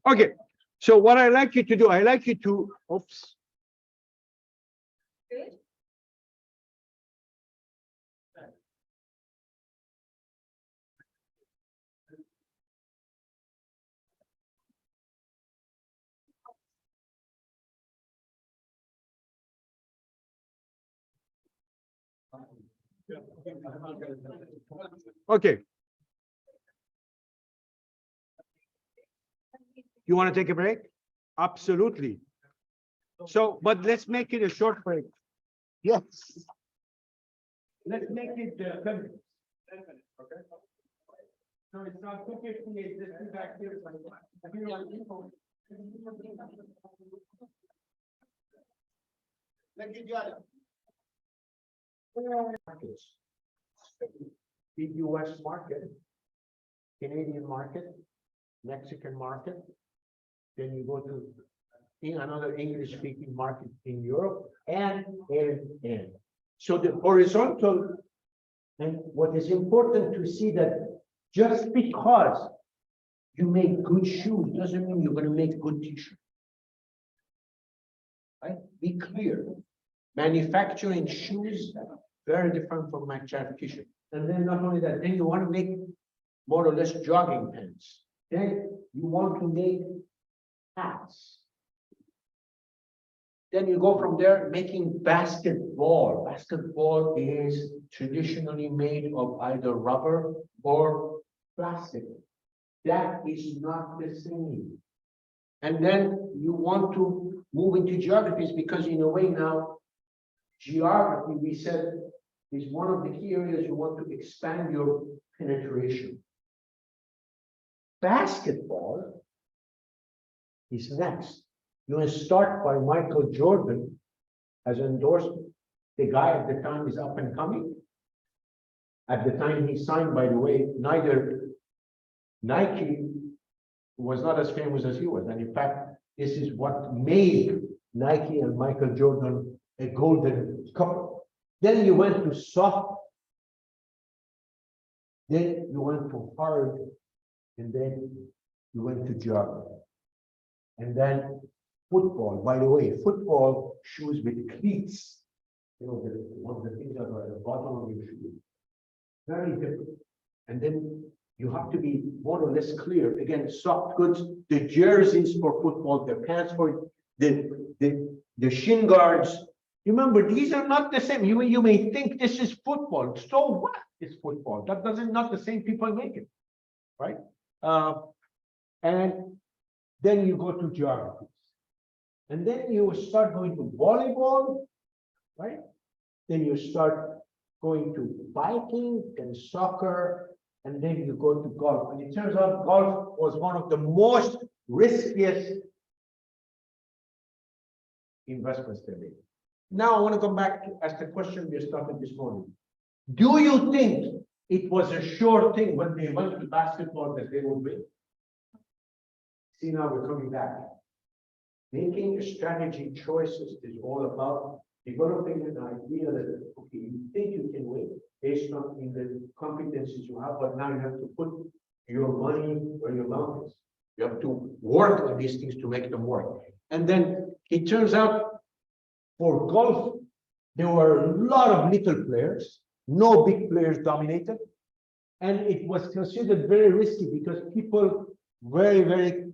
Speaker 1: Okay, so what I like you to do, I like you to, oops. Okay. You want to take a break? Absolutely. So, but let's make it a short break. Yes. Let's make it 10 minutes. 10 minutes, okay? So it's not 2:58, this is back here. Big US market, Canadian market, Mexican market. Then you go to in another English speaking market in Europe and. So the horizontal, and what is important to see that just because you make good shoes doesn't mean you're gonna make good t-shirt. Right? Be clear. Manufacturing shoes, very different from manufacturing t-shirt. And then not only that, then you want to make more or less jogging pants. Then you want to make hats. Then you go from there making basketball. Basketball is traditionally made of either rubber or plastic. That is not the same. And then you want to move into geographies because in a way now, geography, we said, is one of the key areas you want to expand your penetration. Basketball is next. You will start by Michael Jordan as an endorsement. The guy at the time is up and coming. At the time he signed, by the way, neither Nike was not as famous as he was. And in fact, this is what made Nike and Michael Jordan a golden couple. Then you went to soft. Then you went to hard. And then you went to geography. And then football, by the way, football shoes with cleats. You know, one of the things that are at the bottom of your shoe. Very different. And then you have to be more or less clear. Again, soft goods, the jerseys for football, the pants for the shin guards. Remember, these are not the same. You may think this is football. So what is football? That doesn't, not the same people make it, right? And then you go to geographies. And then you start going to volleyball, right? Then you start going to biking and soccer, and then you go to golf. And it turns out golf was one of the most riskiest investments they made. Now I want to come back to ask the question we started this morning. Do you think it was a sure thing when they went to basketball that they would win? See, now we're coming back. Making strategy choices is all about developing an idea that, okay, you think you can win based on in the competencies you have, but now you have to put your money where your mouth is. You have to work on these things to make them work. And then it turns out for golf, there were a lot of little players, no big players dominated. And it was considered very risky because people very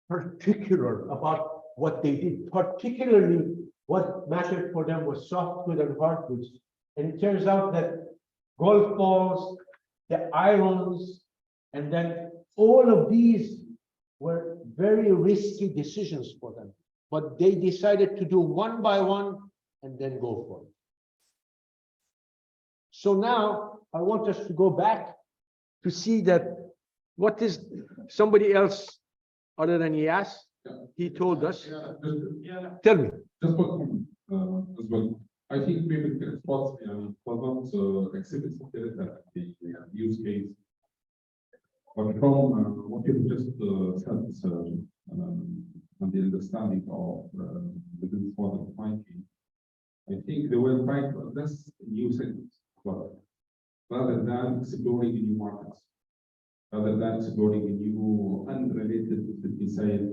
Speaker 1: particular about what they did, particularly what mattered for them was soft goods and hard goods. And it turns out that golf balls, the irons, and then all of these were very risky decisions for them. But they decided to do one by one and then go for it. So now I want us to go back to see that what is somebody else other than Yas, he told us. Tell me.
Speaker 6: Just one comment, as well. I think maybe the spots, Quadrant exhibits the use case. But from what you just said, and the understanding of the business model of Nike, I think they were trying to address new segments, but rather than exploring new markets, rather than exploring new unrelated inside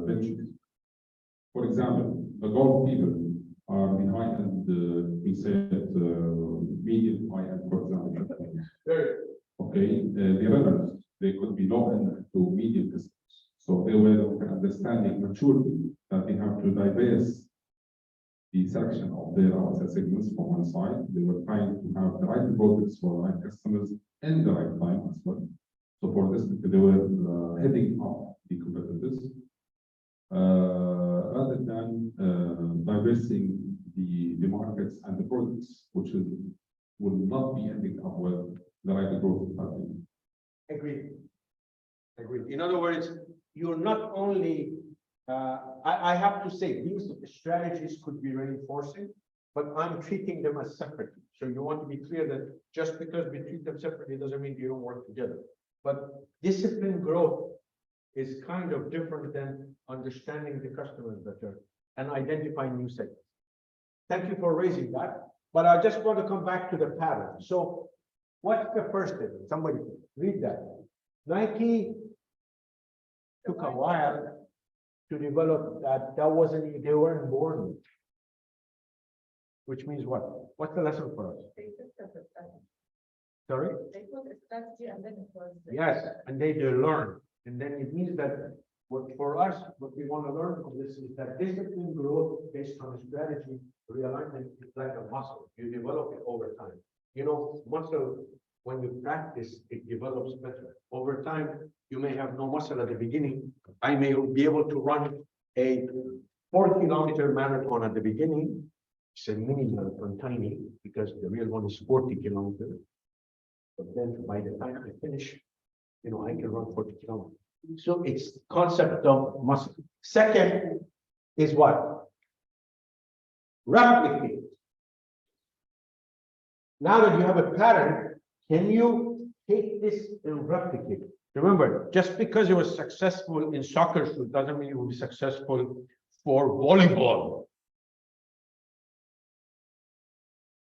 Speaker 6: ventures. For example, the golf people are the high-end, we said, medium high-end, for example. Okay, the runners, they could be low-end to medium distance. So they were understanding maturity that they have to divest the selection of their outside segments from one side. They were trying to have the right products for the right customers in the right time as well. So for this, they were heading up the competitors rather than diversing the markets and the products, which will not be ending up with the right growth strategy.
Speaker 1: Agreed. Agreed. In other words, you're not only, I have to say, these strategies could be reinforcing, but I'm treating them as separate. So you want to be clear that just because we treat them separately doesn't mean you don't work together. But disciplined growth is kind of different than understanding the customers better and identifying new segments. Thank you for raising that, but I just want to come back to the pattern. So what's the first thing? Somebody read that. Nike took a while to develop that. That wasn't, they weren't born. Which means what? What's the lesson for us? Sorry?
Speaker 3: They put a strategy and then it was.
Speaker 1: Yes, and they learn. And then it means that what for us, what we want to learn from this is that discipline growth based on a strategy realignment is like a muscle. You develop it over time. You know, muscle, when you practice, it develops better. Over time, you may have no muscle at the beginning. I may be able to run a 4-kilometer marathon at the beginning. It's a mini marathon, tiny, because the real one is 40 kilometers. But then by the time I finish, you know, I can run 40 kilometers. So it's concept of muscle. Second is what? Replicate. Now that you have a pattern, can you take this and replicate it? Remember, just because you were successful in soccer doesn't mean you will be successful for volleyball.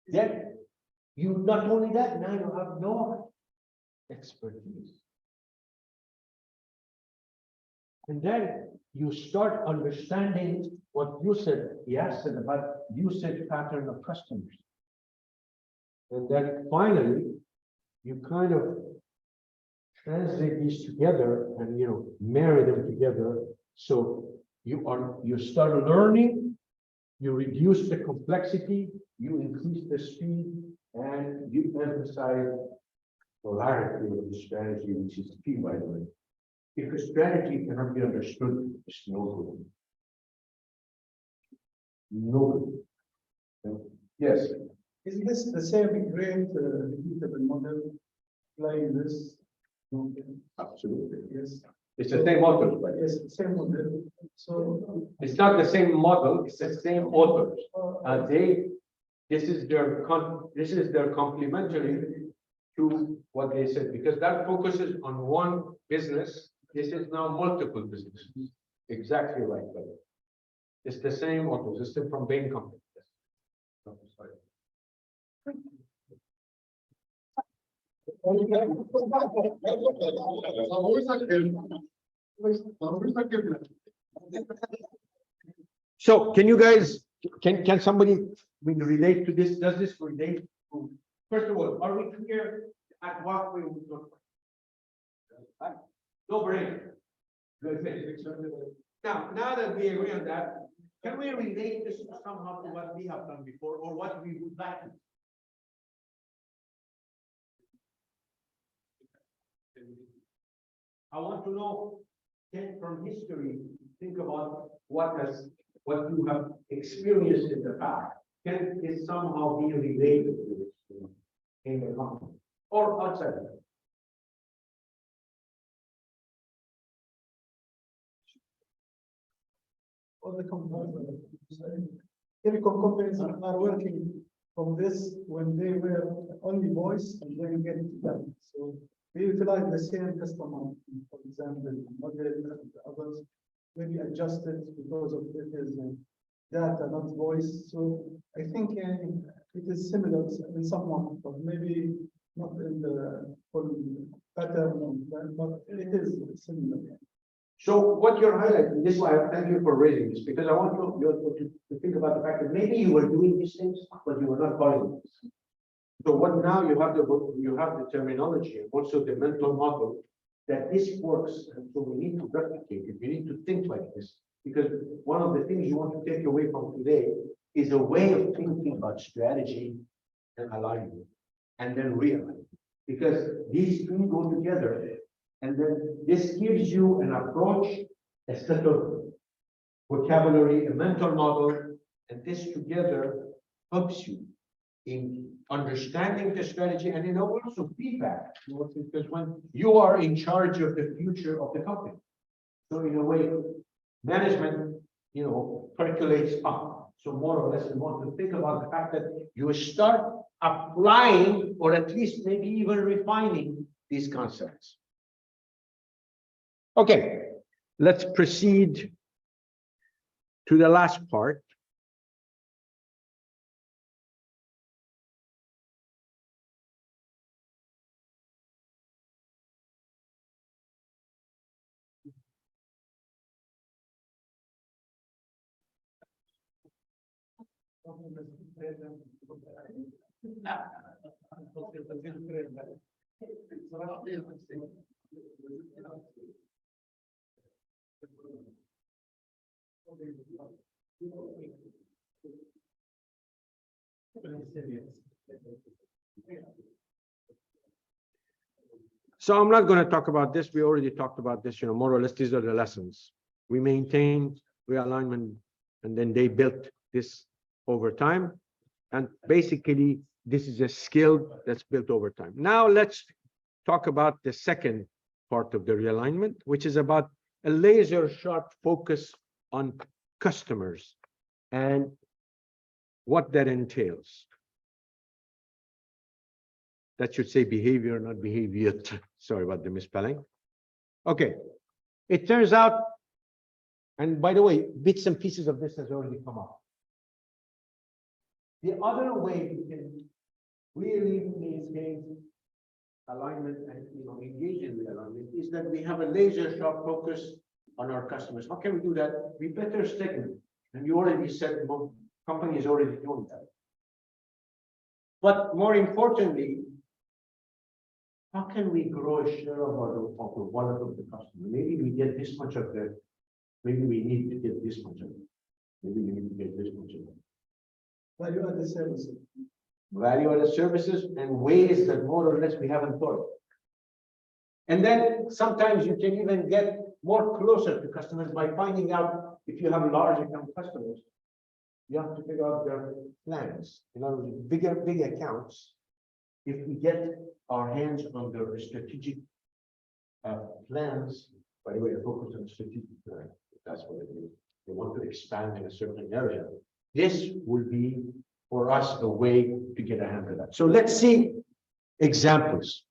Speaker 1: Then you not only that, now you have no expertise. And then you start understanding what you said, yes, about usage pattern of customers. And then finally, you kind of translate these together and, you know, marry them together. So you start learning, you reduce the complexity, you increase the speed, and you emphasize polarity of the strategy, which is key, by the way.
Speaker 5: If a strategy cannot be understood, it's no good. No good. Yes,
Speaker 9: Is this the same great repeatable model like this? Okay.
Speaker 5: absolutely.
Speaker 9: Yes,
Speaker 5: It's the same authors, but
Speaker 9: yes, same model. So.
Speaker 5: it's not the same model, it's the same authors. This is their complementary to what they said, because that focuses on one business. This is now multiple businesses. Exactly right, brother. It's the same authors, it's from Bain Company. Oh, sorry. So can you guys, can somebody relate to this? Does this relate to, first of all, are we clear at what we would look? No brain. Good. Now that we agree on that, can we relate this somehow to what we have done before or what we would like to? I want to know, from history, think about what you have experienced in the past. Can it somehow be related to this in the company or outside of it?
Speaker 9: All the companies, telecom companies are working from this when they were only voice and then get it done. So we utilize the same customer, for example, model and others, maybe adjusted because of it is data, not voice. So I think it is similar in some but maybe not in the full pattern, but it is similar.
Speaker 5: So what you're highlighting, this is why I thank you for raising this, because I want you to think about the fact that maybe you were doing these things, but you were not calling this. So what now you have the terminology and also the mental model that this works, and so we need to replicate it. We need to think like this, because one of the things you want to take away from today is a way of thinking about strategy and alignment, and then realign, because these two go together. And then this gives you an approach, a set of vocabulary, a mental model, and this together helps you in understanding the strategy and in also feedback. Because when you are in charge of the future of the company, so in a way, management, percolates up. So more or less, you want to think about the fact that you start applying, or at least maybe even refining these concepts. Okay, let's proceed to the last part. So I'm not going to talk about this. We already talked about this, more or less, these are the lessons. We maintained realignment, and then they built this over time. And basically, this is a skill that's built over time. Now let's talk about the second part of the realignment, which is about a laser sharp focus on customers and what that entails. That should say behavior, not behavior. Sorry about the misspelling. Okay, it turns out, and by the way, bits and pieces of this has already come up. The other way we can really maintain alignment and engage in realignment is that we have a laser sharp focus on our customers. How can we do that? We better segment, and you already said companies already doing that. But more importantly, how can we grow a share of the wallet of the customer? Maybe we get this much of the, maybe we need to get this much of it. Maybe we need to get this much of it.
Speaker 9: Value-added services.
Speaker 5: Value-added services and ways that more or less we haven't thought. And then sometimes you can even get more closer to customers by finding out if you have large account customers. You have to figure out their plans. In other words, big accounts. If we get our hands on their strategic plans, by the way, I focus on strategic plan. That's what it is. They want to expand in a certain area. This will be for us a way to get a hand of that. So let's see examples.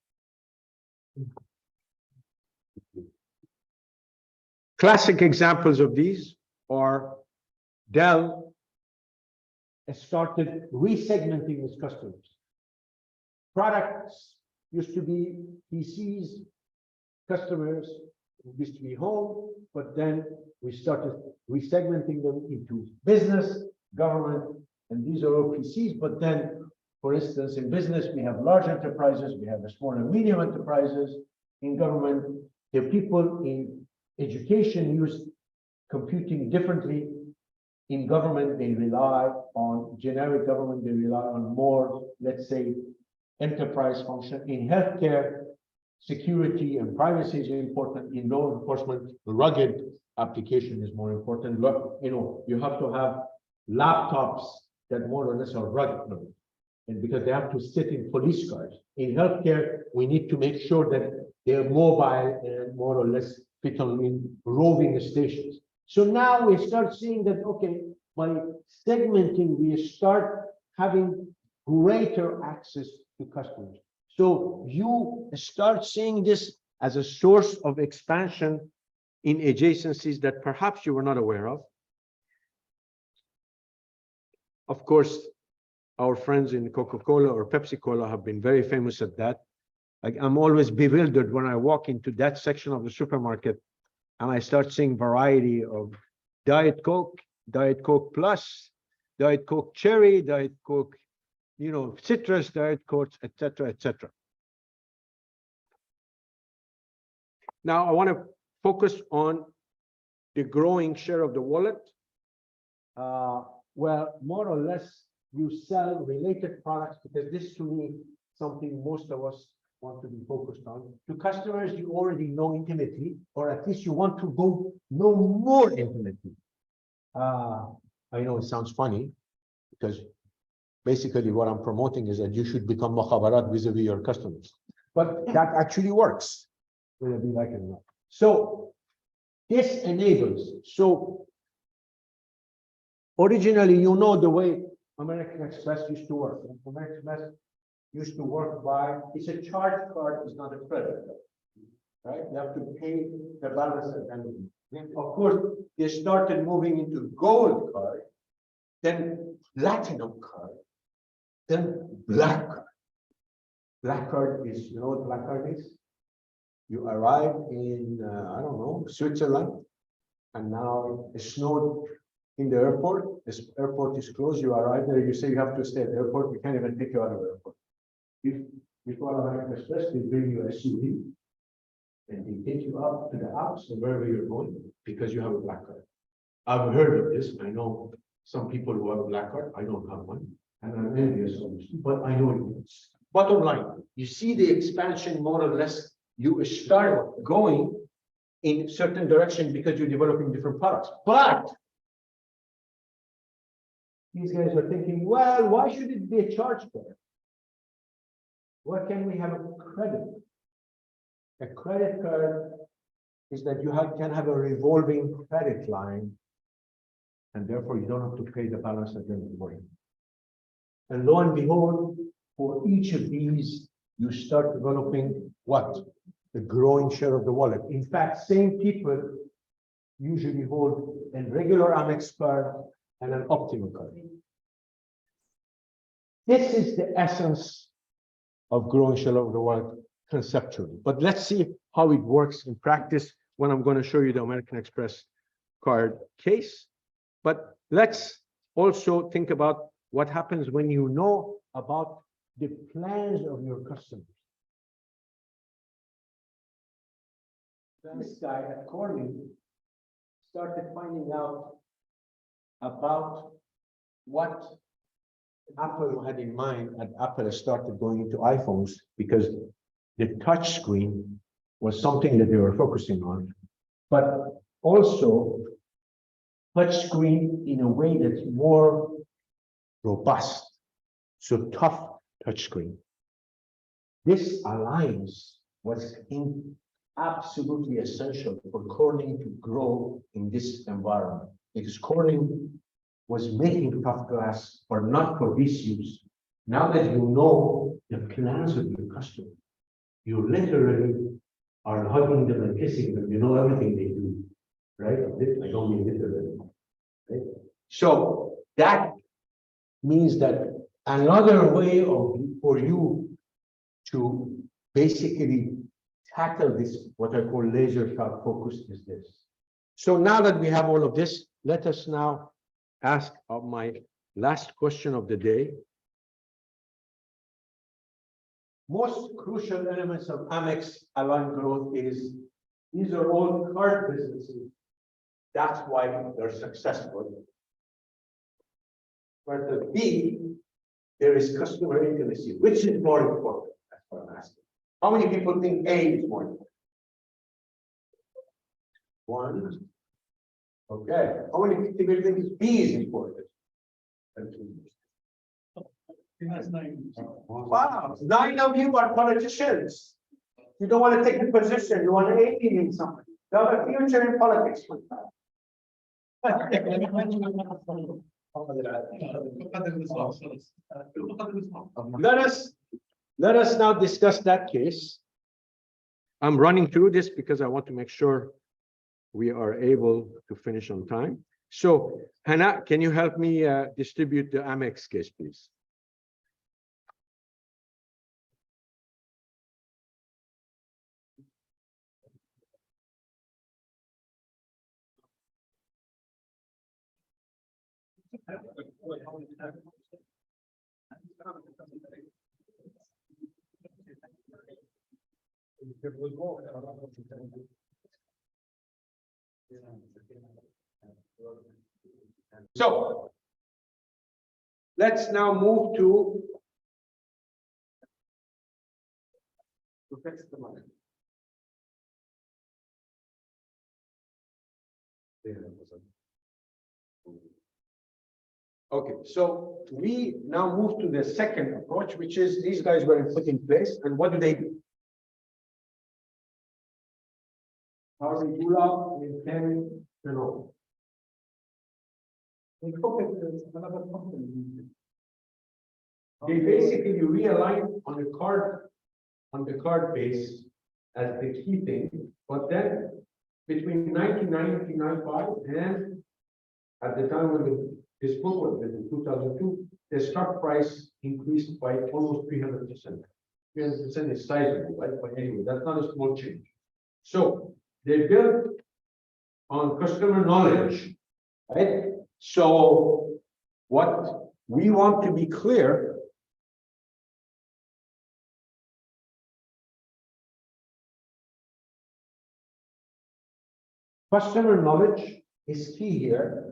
Speaker 5: Classic examples of these are Dell has started resegmenting its customers. Products used to be PCs, customers used to be home, but then we started resegmenting them into business, government, and these are all PCs. But then, for instance, in business, we have large enterprises, we have the small and medium enterprises. In government, the people in education use computing differently. In government, they rely on generic government, they rely on more, let's say, enterprise function. In healthcare, security and privacy is important. In law enforcement, rugged application is more important. Look, you have to have laptops that more or less are rugged, and because they have to sit in police cars. In healthcare, we need to make sure that they're mobile and more or less fit on in roving stations. So now we start seeing that, okay, by segmenting, we start having greater access to customers. So you start seeing this as a source of expansion in adjacencies that perhaps you were not aware of. Of course, our friends in Coca-Cola or Pepsi-Cola have been very famous at that. I'm always bewildered when I walk into that section of the supermarket and I start seeing variety of Diet Coke, Diet Coke Plus, Diet Coke Cherry, Diet Coke, citrus, Diet Coke, etc., etc. Now, I want to focus on the growing share of the wallet, where more or less you sell related products, because this to me something most of us want to be focused on. To customers you already know intimately, or at least you want to go know more intimately. I know it sounds funny, because basically what I'm promoting is that you should become mukhabarat vis-a-vis your customers. But that actually works, whether you like it or not. So this enables. So originally, the way American Express used to work. American Express used to work by, it's a charge card, it's not a credit card, right? You have to pay the balance at the end of the day. Of course, they started moving into gold card, then platinum card, then black card. Black card is, you know what black card is? You arrive in, I don't know, Switzerland, and now it snowed in the airport. This airport is closed. You arrive there, you say you have to stay at the airport. We can't even take you out of the airport. If you call American Express, they bring you a SUV, and they take you up to the Alps or wherever you're going because you have a black card. I've heard of this. I know some people who have a black card. I don't have one, and I'm envious of this, but I know it works. Bottom line, you see the expansion more or less. You start going in certain direction because you're developing different products. But these guys are thinking, well, why should it be a charge card? Why can't we have a credit? A credit card is that you can have a revolving credit line, and therefore you don't have to pay the balance at the end of the month. And lo and behold, for each of these, you start developing what? The growing share of the wallet. In fact, same people usually hold a regular Amex card and an Optima card. This is the essence of growing share of the wallet conceptually. But let's see how it works in practice when I'm going to show you the American Express card case. But let's also think about what happens when you know about the plans of your customers. This guy at Corning started finding out about what Apple had in mind, and Apple started going into iPhones because the touch screen was something that they were focusing on, but also touchscreen in a way that's more robust, so tough touchscreen. This alliance was absolutely essential for Corning to grow in this environment, because Corning was making tough glass, but not for this use. Now that you know the plans of your customer, you literally are hugging them and kissing them. You know everything they do, right? I don't mean literally. Right? So that means that another way for you to basically tackle this, what I call laser sharp focus, is this. So now that we have all of this, let us now ask my last question of the day. Most crucial elements of Amex aligned growth is these are all card businesses. That's why they're successful. But the B, there is customer intimacy, which is more important. That's what I'm asking. How many people think A is more important? One. Okay. How many people think B is important? Wow, 9 of you are politicians. You don't want to take a position, you want to alienate somebody. You have a future in politics. Let us now discuss that case. I'm running through this because I want to make sure we are able to finish on time. So, Hannah, can you help me distribute the Amex case, please? So let's now move to fix the money. Okay, so we now move to the second approach, which is these guys were put in place, and what do they do? Harvey Gula, Ken, Renault.
Speaker 9: They copied another company.
Speaker 5: They basically realign on the card base as the key thing, but then between 1995 and at the time when this book was written in 2002, the stock price increased by almost 300%. 300% is sizable, right? But anyway, that's not a small change. So they built on customer knowledge, right? So what we want to be clear, customer knowledge is key here.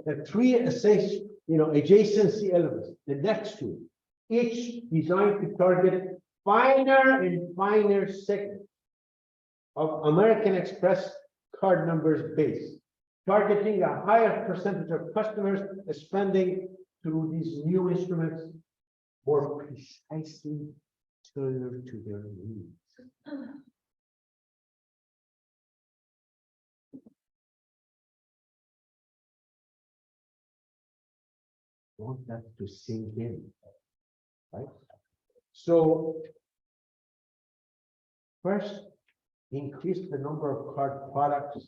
Speaker 5: The three adjacency elements, the next two, each designed to target finer and finer segments of American Express card numbers base, targeting a higher percentage of customers spending through these new instruments more precisely tailored to their needs. Want that to sink in, right? So first, increase the number of card products,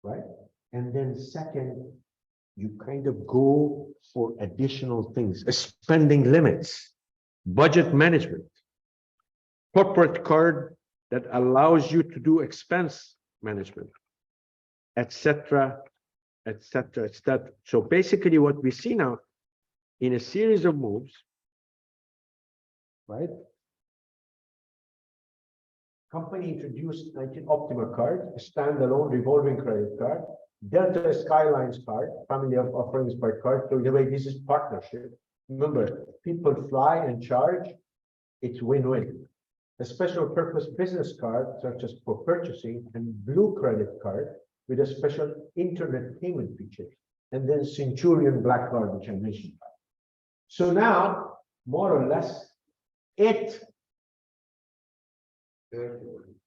Speaker 5: right? And then second, you kind of go for additional things, spending limits, budget management, corporate card that allows you to do expense management, etc. etc. etc. So basically what we see now in a series of moves, right? Company introduced Optima card, a standalone revolving credit card, Delta Skylines card, family of offerings by card. So the way this is partnership. Remember, people fly and charge, it's win-win.
Speaker 1: a special purpose business card such as for purchasing, and blue credit card with a special internet payment feature, and then Centurion Black Card, which I mentioned. So now, more or less, it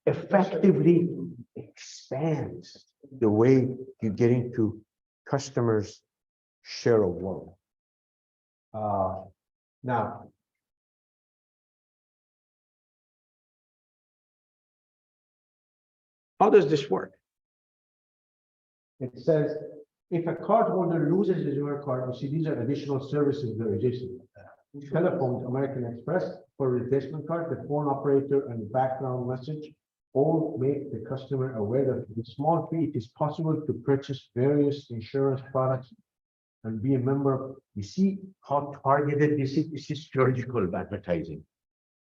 Speaker 1: effectively expands the way you get into customers' share of wallet. Now, how does this work? It says, if a cardholder loses his or her card, you see these are additional services that are registered. Telephone, American Express for replacement card, the phone operator and background message all make the customer aware that with a small fee, it is possible to purchase various insurance products and be a member. You see how targeted this is? This is surgical advertising,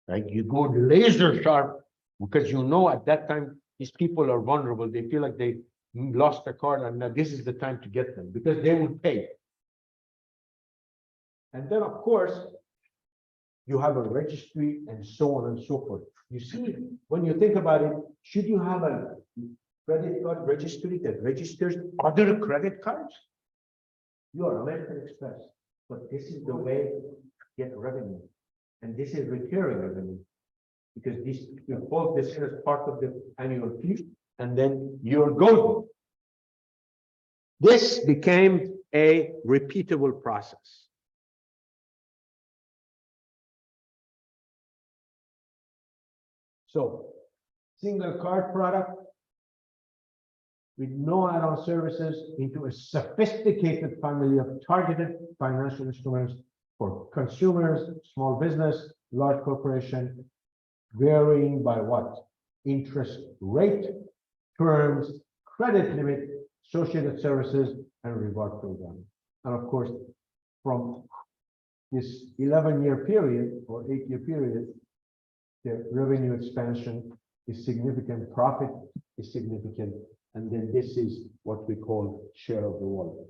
Speaker 1: right? You go laser sharp because you know at that time these people are vulnerable. They feel like they lost their card and now this is the time to get them because they will pay. And then, of course, you have a registry and so on and so forth. You see, when you think about it, should you have a credit card registry that registers other credit cards? You are American Express, but this is the way to get revenue. And this is recurring revenue. Because this, you both this as part of the annual fee, and then you're golden. This became a repeatable process. So, single card product with no add-on services into a sophisticated family of targeted financial instruments for consumers, small business, large corporation, varying by what? Interest rate, terms, credit limit, associated services, and reward program. And of course, from this 11-year period or 8-year period, the revenue expansion is significant, profit is significant, and then this is what we call share of the wallet.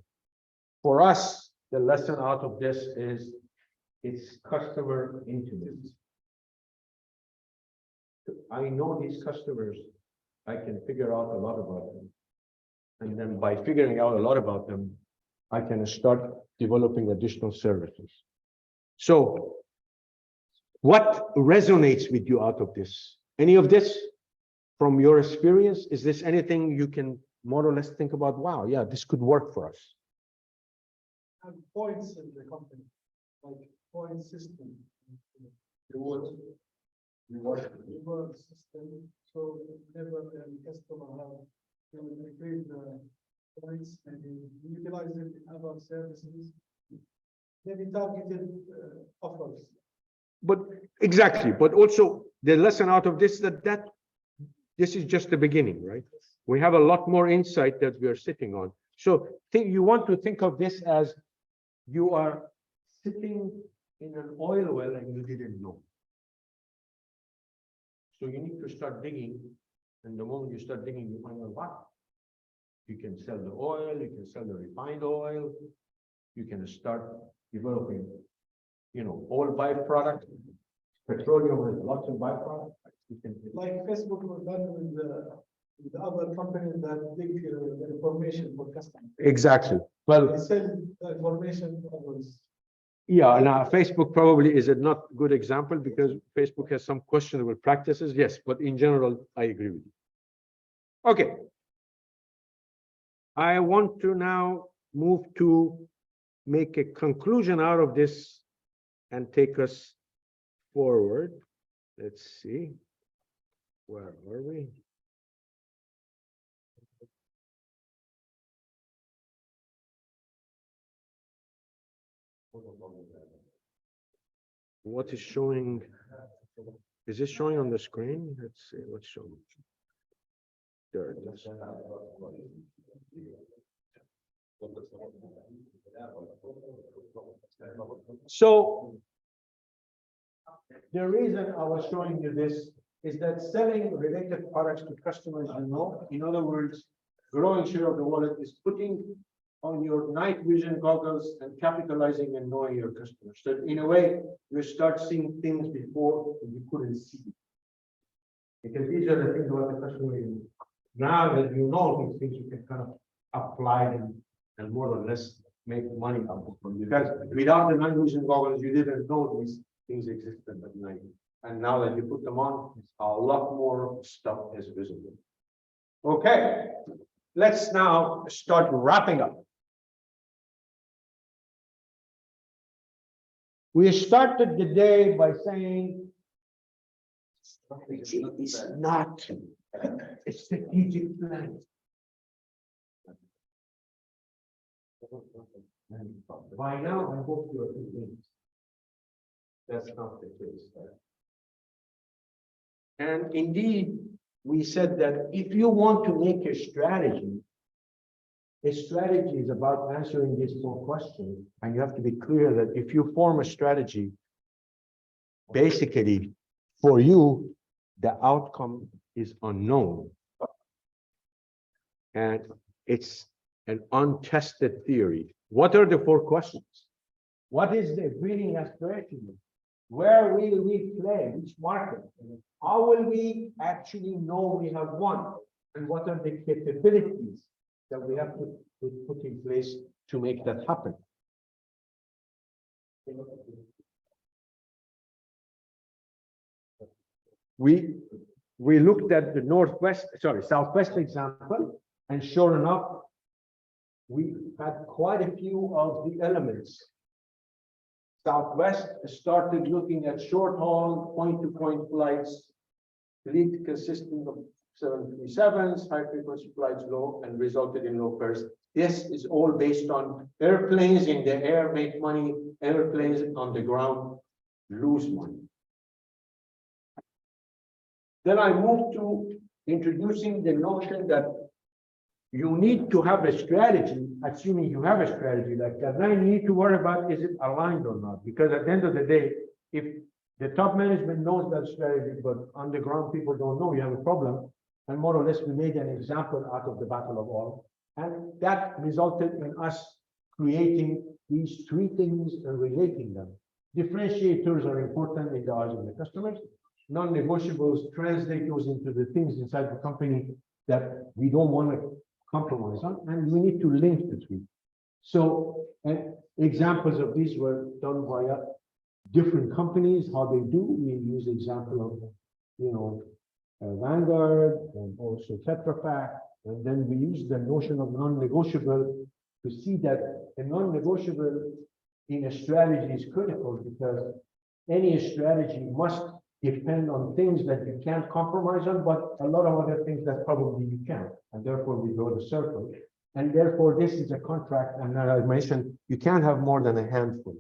Speaker 1: For us, the lesson out of this is it's customer intimacy. I know these customers, I can figure out a lot about them. And then by figuring out a lot about them, I can start developing additional services. So, what resonates with you out of this? Any of this from your experience? Is this anything you can more or less think about? Wow, yeah, this could work for us.
Speaker 9: Have points in the company, like point system. Reward system, so whenever a customer have to increase the points and utilize it in other services, maybe targeted offers.
Speaker 1: But exactly, but also the lesson out of this that this is just the beginning, right? We have a lot more insight that we are sitting on. So you want to think of this as you are sitting in an oil well and you didn't know. So you need to start digging, and the moment you start digging, you find out what? You can sell the oil, you can sell the refined oil, you can start developing, oil byproduct. Petroleum has lots of byproducts.
Speaker 9: Like Facebook was done with the other companies that dig the information for customers.
Speaker 1: Exactly. Well,
Speaker 9: They sell the information to others.
Speaker 1: yeah, now Facebook probably is a not good example because Facebook has some questionable practices. Yes, but in general, I agree with you. Okay. I want to now move to make a conclusion out of this and take us forward. Let's see. Where are we? What is showing? Is this showing on the screen? Let's see what's showing. There it is. So the reason I was showing you this is that selling related products to customers, in other words, growing share of the wallet is putting on your night vision goggles and capitalizing and knowing your customers. So in a way, you start seeing things before you couldn't see. Because these are the things what the customer is. Now that you know these things, you can kind of apply them and more or less make money out of them. Because without the night vision goggles, you didn't know these things existed at night. And now that you put them on, a lot more stuff is visible. Okay, let's now start wrapping up. We started the day by saying strategy is not a strategic plan. By now, I hope you are convinced. That's not the case. And indeed, we said that if you want to make a strategy is about answering these 4 questions, and you have to be clear that if you form a strategy, basically, for you, the outcome is unknown. And it's an untested theory. What are the 4 questions? What is the breeding aspiration? Where will we play? Which market? How will we actually know we have won? And what are the capabilities that we have to put in place to make that happen? We looked at the Southwest example, and sure enough, we had quite a few of the elements. Southwest started looking at short-haul, point-to-point flights, fleet consisting of 737s, high-frequency flights low, and resulted in low fares. This is all based on airplanes in the air make money, airplanes on the ground lose money. Then I moved to introducing the notion that you need to have a strategy, assuming you have a strategy like that. Now you need to worry about, is it aligned or not? Because at the end of the day, if the top management knows that strategy, but on the ground people don't know, you have a problem. And more or less, we made an example out of the Battle of All. And that resulted in us creating these 3 things and relating them. Differentiators are important in the eyes of the customers. Non-negotiables translate those into the things inside the company that we don't want to compromise on, and we need to link the 3. So, examples of these were done via different companies, how they do. We use the example of, Vanguard and also Tetra Pak, and then we use the notion of non-negotiable to see that a non-negotiable in a strategy is critical, because any strategy must depend on things that you can't compromise on, but a lot of other things that probably you can, and therefore we draw the circle. And therefore, this is a contract, and as I mentioned, you can't have more than a handful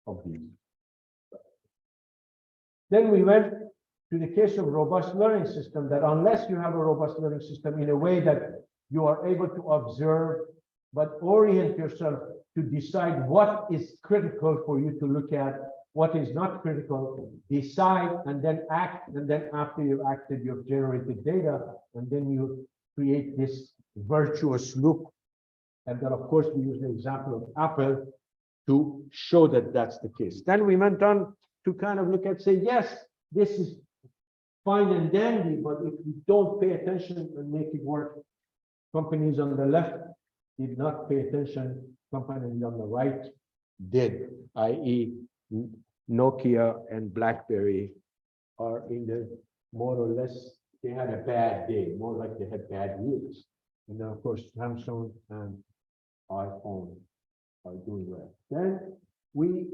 Speaker 1: of these. Then we went to the case of robust learning system, that unless you have a robust learning system in a way that you are able to observe, but orient yourself to decide what is critical for you to look at, what is not critical, decide, and then act, and then after you've acted, you've generated data, and then you create this virtuous loop. And then, of course, we use the example of Apple to show that that's the case. Then we went on to kind of look at, say, yes, this is fine and dandy, but if you don't pay attention and make it work, companies on the left did not pay attention, companies on the right did, i.e., Nokia and BlackBerry are in the more or less, they had a bad day, more like they had bad years. And then, of course, Samsung and iPhone are doing well. Then we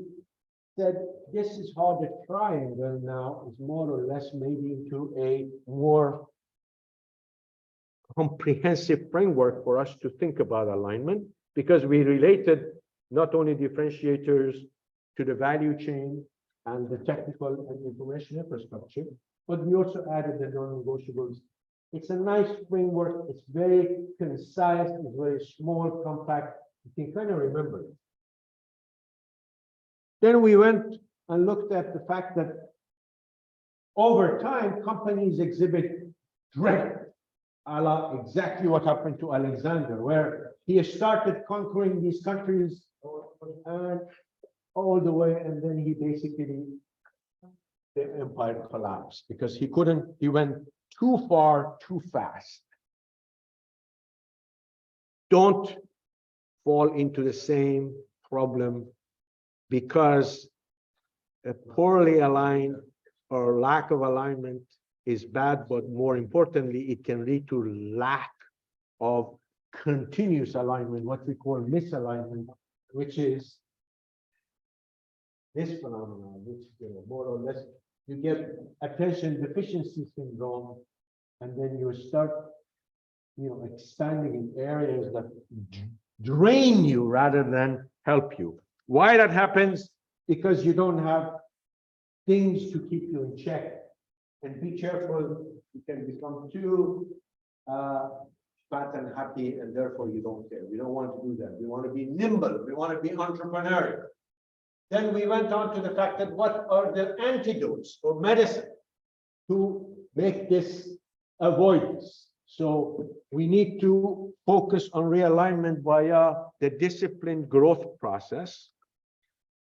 Speaker 1: said this is how the triangle now is more or less maybe into a more comprehensive framework for us to think about alignment, because we related not only differentiators to the value chain and the technical and information infrastructure, but we also added the non-negotiables. It's a nice framework. It's very concise. It's very small, compact. You can kind of remember it. Then we went and looked at the fact that over time, companies exhibit drift, a la exactly what happened to Alexander, where he started conquering these countries and all the way, and then he basically, the empire collapsed because he went too far, too fast. Don't fall into the same problem because a poorly aligned or lack of alignment is bad, but more importantly, it can lead to lack of continuous alignment, what we call misalignment, which is this phenomenon, which more or less you get attention deficiency syndrome, and then you start, expanding in areas that drain you rather than help you. Why that happens? Because you don't have things to keep you in check. And be careful, you can become too fat and happy, and therefore you don't care. We don't want to do that. We want to be nimble. We want to be entrepreneurial. Then we went on to the fact that what are the antidotes or medicine to make this avoidance? So we need to focus on realignment via the disciplined growth process.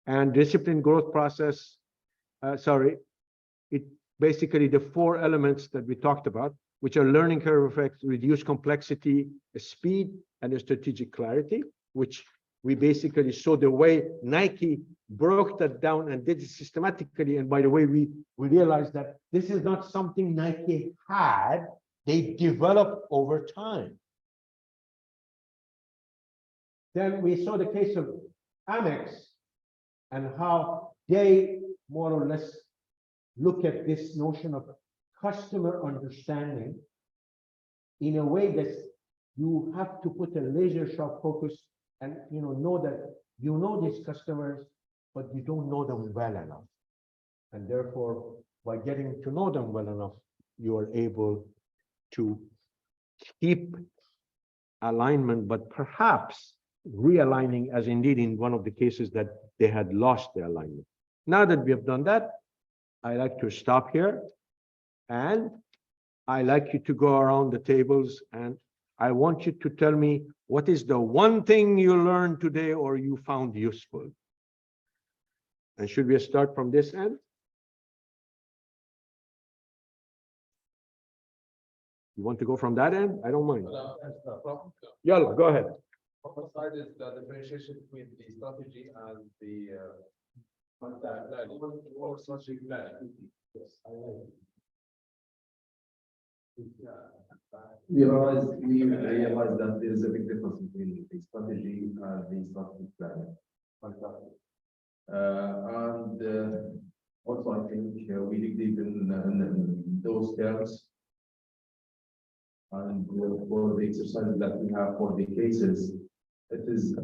Speaker 1: And disciplined growth process, it basically the 4 elements that we talked about, which are learning curve effects, reduced complexity, speed, and strategic clarity, which we basically saw the way Nike broke that down and did it systematically. And by the way, we realized that this is not something Nike had, they developed over time. Then we saw the case of Amex and how they more or less look at this notion of customer understanding in a way that you have to put a laser sharp focus and know that you know these customers, but you don't know them well enough. And therefore, by getting to know them well enough, you are able to keep alignment, but perhaps realigning, as indeed in one of the cases that they had lost their alignment. Now that we have done that, I like to stop here, and I like you to go around the tables, and I want you to tell me what is the one thing you learned today or you found useful. And should we start from this end? You want to go from that end? I don't mind.
Speaker 7: That's no problem.
Speaker 1: Yalla, go ahead.
Speaker 7: One side is the differentiation between the strategy and the or strategic plan. Yes, I like it.
Speaker 2: We realize that there is a big difference between the strategy and the strategic plan. And also I think we dig deep in those terms. And for the exercises that we have for the cases, it is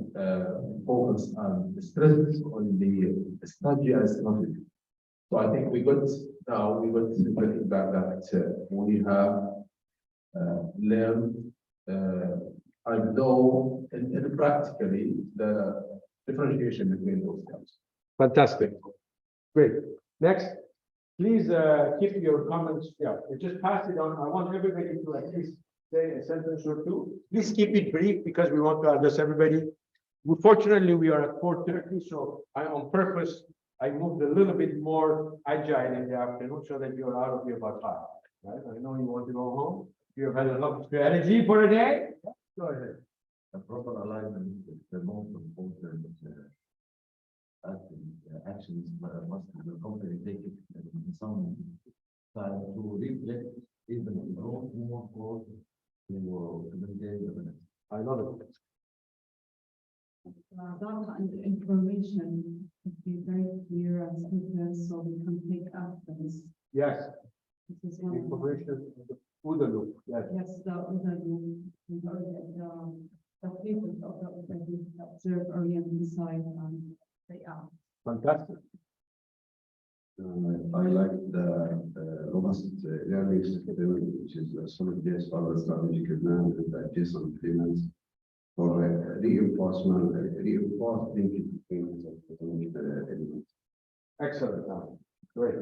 Speaker 2: focused on the stress on the strategy and strategy. So I think we got the feedback that we have learned and know in practically the differentiation between those terms.
Speaker 1: Fantastic. Great. Next, please keep your comments. Yeah, just pass it on. I want everybody to at least say a sentence or two. Please keep it brief because we want to address everybody. Fortunately, we are at 4:30, so on purpose, I moved a little bit more agile in the afternoon so that you're out of here by 5. Right? I know you want to go home. You've had enough strategy for a day. Go ahead.
Speaker 4: A proper alignment is the most important actions must the company take it in some time to reflect even more growth to maintain the benefit.
Speaker 1: I love it.
Speaker 3: Data and information should be very clear and simple so we can take actions.
Speaker 1: Yes,
Speaker 3: This is one of the,
Speaker 1: information, the OODA loop. Yes.
Speaker 3: yes, the cases of the observe, orient, decide, and they act.
Speaker 1: Fantastic.
Speaker 6: I like the robust learning system, which is a solid base for the strategic plan and the adjacent elements for reinforcement, reinforced thinking between the elements.
Speaker 1: Excellent. Great.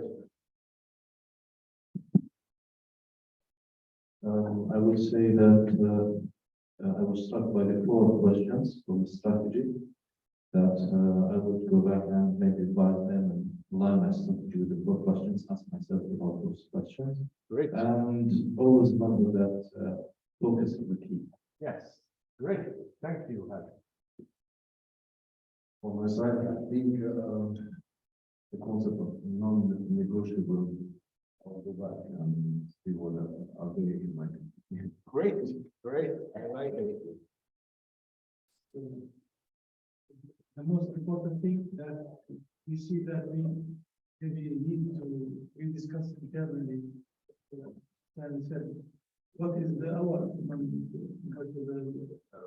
Speaker 2: I will say that I was struck by the 4 questions from the strategy that I would go back and maybe advise them and align my strategy with the four questions, ask myself about those questions,
Speaker 5: Great.
Speaker 2: and always remember that focus is the key.
Speaker 5: Yes, great. Thank you, Hadi.
Speaker 6: On my side, I think, the concept of non-negotiable, I'll go back and see what are they in my.
Speaker 5: Great, great. I like it.
Speaker 9: The most important thing that we see that we maybe need to rediscuss internally. And said, what is our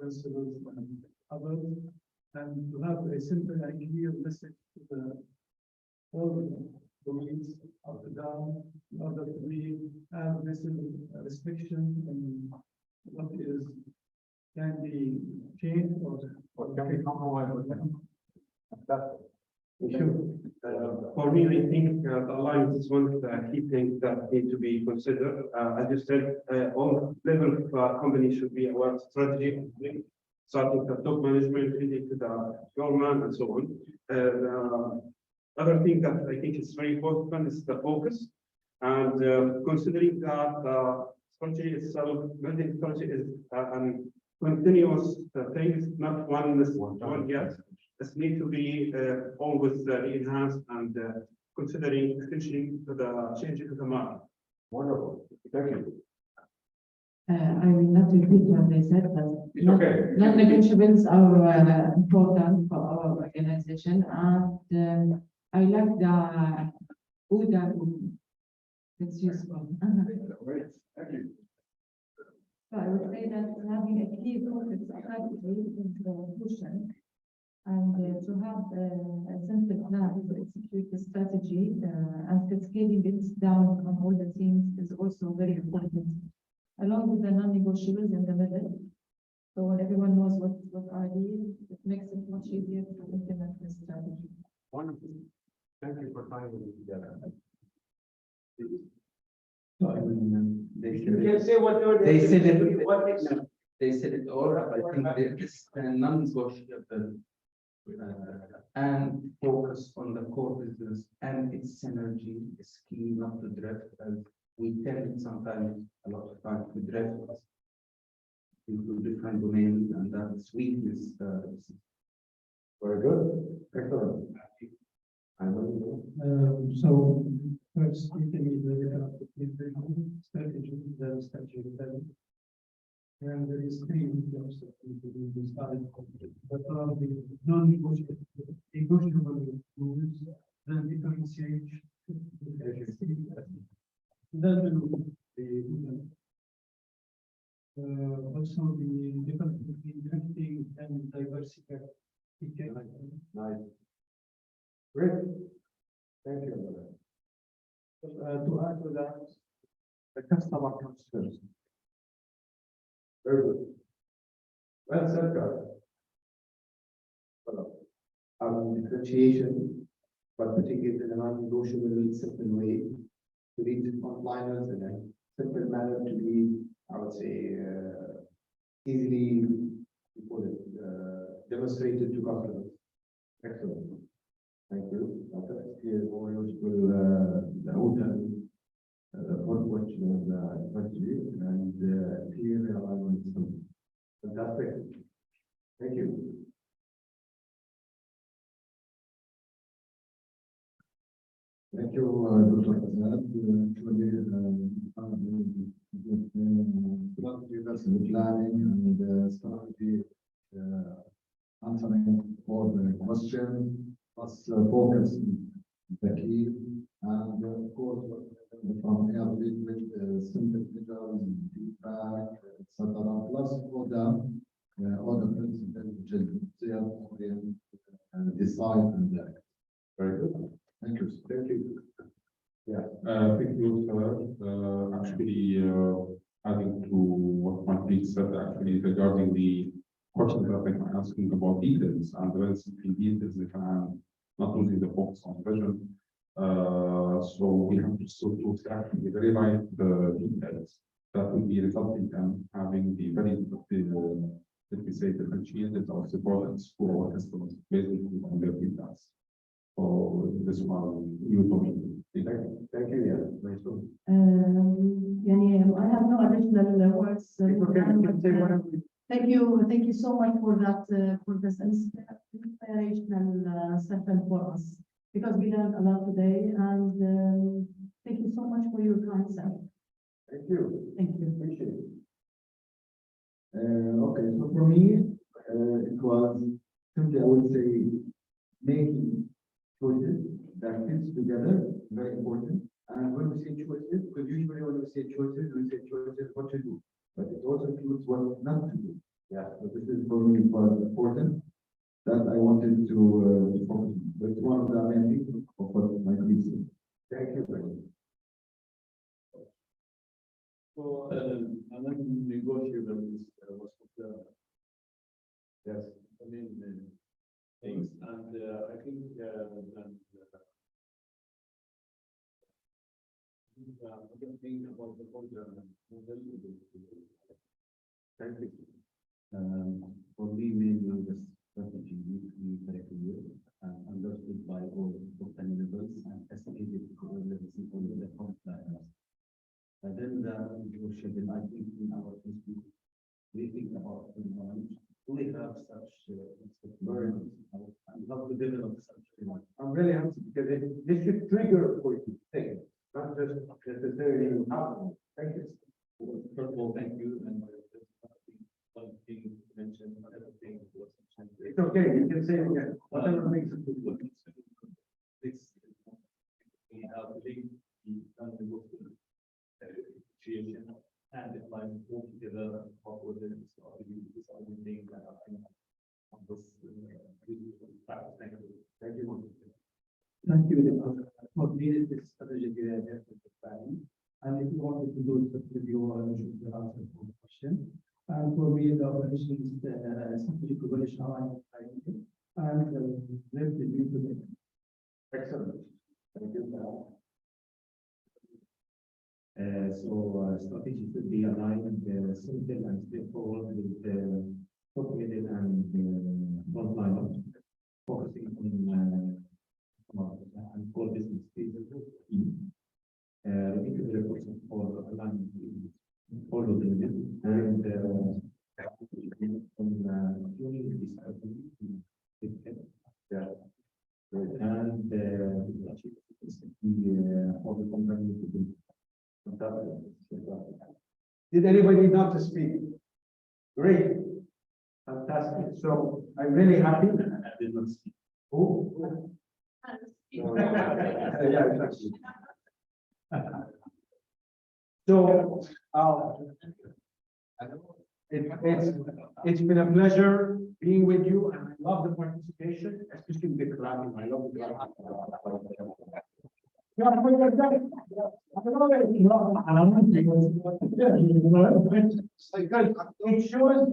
Speaker 9: principles and others, and to have a simple and clear message to the all the leads up to down, in order to be have this restriction and what is can be changed or
Speaker 1: Can we compromise with them?
Speaker 10: For me, I think the alliance is one of the key things that need to be considered. As you said, all level of companies should be aware of strategy, starting from top management, leading to the government and so on. The other thing that I think is very important is the focus. And considering that strategy itself, building strategy is continuous things, not one yes. This need to be always enhanced and considering attention to the changes to the market.
Speaker 5: Wonderful. Thank you.
Speaker 3: I will not repeat what they said, but
Speaker 5: It's okay.
Speaker 3: non-negotiables are important for our organization, and I like the OODA. It's useful.
Speaker 5: Great. Thank you.
Speaker 3: So I would say that having a clear focus strategy is crucial. And to have a simple plan to execute the strategy and cascading it down from all the teams is also very important. Along with the non-negotiables in the middle. So when everyone knows what are these, it makes it much easier to implement the strategy.
Speaker 5: Wonderful. Thank you for tying it together.
Speaker 2: So I mean, they said
Speaker 1: You can
Speaker 2: it,
Speaker 1: say whatever.
Speaker 2: They said it.
Speaker 1: What is now?
Speaker 2: they said it all, I think there is a non-negotiable and focus on the core business and its synergy is key, not to drift, as we tend sometimes, a lot of times, to drift into different domains, and that's weakness.
Speaker 6: Very good. Excellent. I know.
Speaker 9: So first, we can either look at the strategy, the strategy development. And there is three jobs that we do this starting, but are the non-negotiable, negotiable rules, then differentiation. Then also the difference between drifting and diversity.
Speaker 5: Nice. Great. Thank you.
Speaker 9: To add to that, the customer comes first.
Speaker 6: Very good. Well said, guys.
Speaker 11: Differentiation, but particularly in a non-negotiable, simple way to reach frontliners in a simple manner to be, I would say, easily demonstrated to customers.
Speaker 6: Excellent. Thank you. Here, Oreos will, the OODA, one question of the strategy and clear alignment. Fantastic. Thank you. Thank you, Dr. Azad. Actually, planning and strategy, answering all the questions, plus focus the key, and of course, from every with simple measures, feedback, etc. Plus all the principles which is there and decide and act. Very good. Thank you. Thank you. Yeah. Thank you, sir. Actually, adding to what my colleague said, actually regarding the question that I'm asking about details and the relatively details, if I'm not losing the focus on vision. So we have to actually rewrite the details that will be resulting in having the very, let me say, differentiated or supports for our customers based on their feedbacks. for this one, new community. Thank you, yeah, nice one.
Speaker 3: يعني I have no additional words. Thank you so much for that, for this inspirational session for us. Because we learned a lot today and thank you so much for your kind self.
Speaker 6: Thank you.
Speaker 3: Thank you.
Speaker 6: Appreciate it.
Speaker 11: Okay, so for me, it was simply, I would say, making choices that fits together, very important. And when we say choices, because usually when we say choices what to do, but it also includes what not to do. Yeah, so this is for me was important that I wanted to focus on. But it's one of the main things of what my colleagues said.
Speaker 6: Thank you very much.
Speaker 2: So, another negotiable is was the
Speaker 6: Yes.
Speaker 2: I mean, things, and I think other thing about the model.
Speaker 6: Thank you.
Speaker 2: For me, mainly the strategy needs to be very clear and understood by all company levels and estimated to all levels in all the compliance. And then the negotiation, I think in our Facebook, we think about the knowledge. Do we have such learnings? And how to develop such knowledge?
Speaker 5: I'm really happy because this should trigger for you to think, not just necessarily happen. Thank you.
Speaker 2: First of all, thank you, and one thing mentioned, another thing was mentioned.
Speaker 5: It's okay, you can say it again, whatever makes it good.
Speaker 2: This, we have linked the negotiation and if I'm all together, how would this are the things that are on this, practice. Thank you.
Speaker 6: Thank you.
Speaker 11: Thank you. For me, this strategic planning. And if you wanted to do it with your should answer for the question. And for me, the operation is strategic evaluation and let the new today.
Speaker 6: Excellent. Thank you.
Speaker 2: Strategy should be aligned, simple and straightforward with the top middle and frontline, focusing on and core business cases. Repeated reports for alignment all of them and on tuning this strategy and achieve all the company to be.
Speaker 5: Did anybody not to speak? Great. Fantastic. So I'm really happy.
Speaker 2: I did not speak.
Speaker 5: Who? Yeah, exactly. So, it's been a pleasure being with you and I love the participation, especially the clapping. I love the clapping. It shows,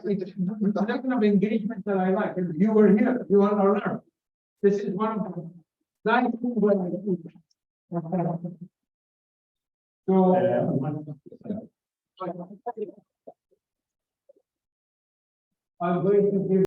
Speaker 5: it's the level of engagement that I like. You were here, you are learning. This is one of the nice things when I do. So. I'm going to give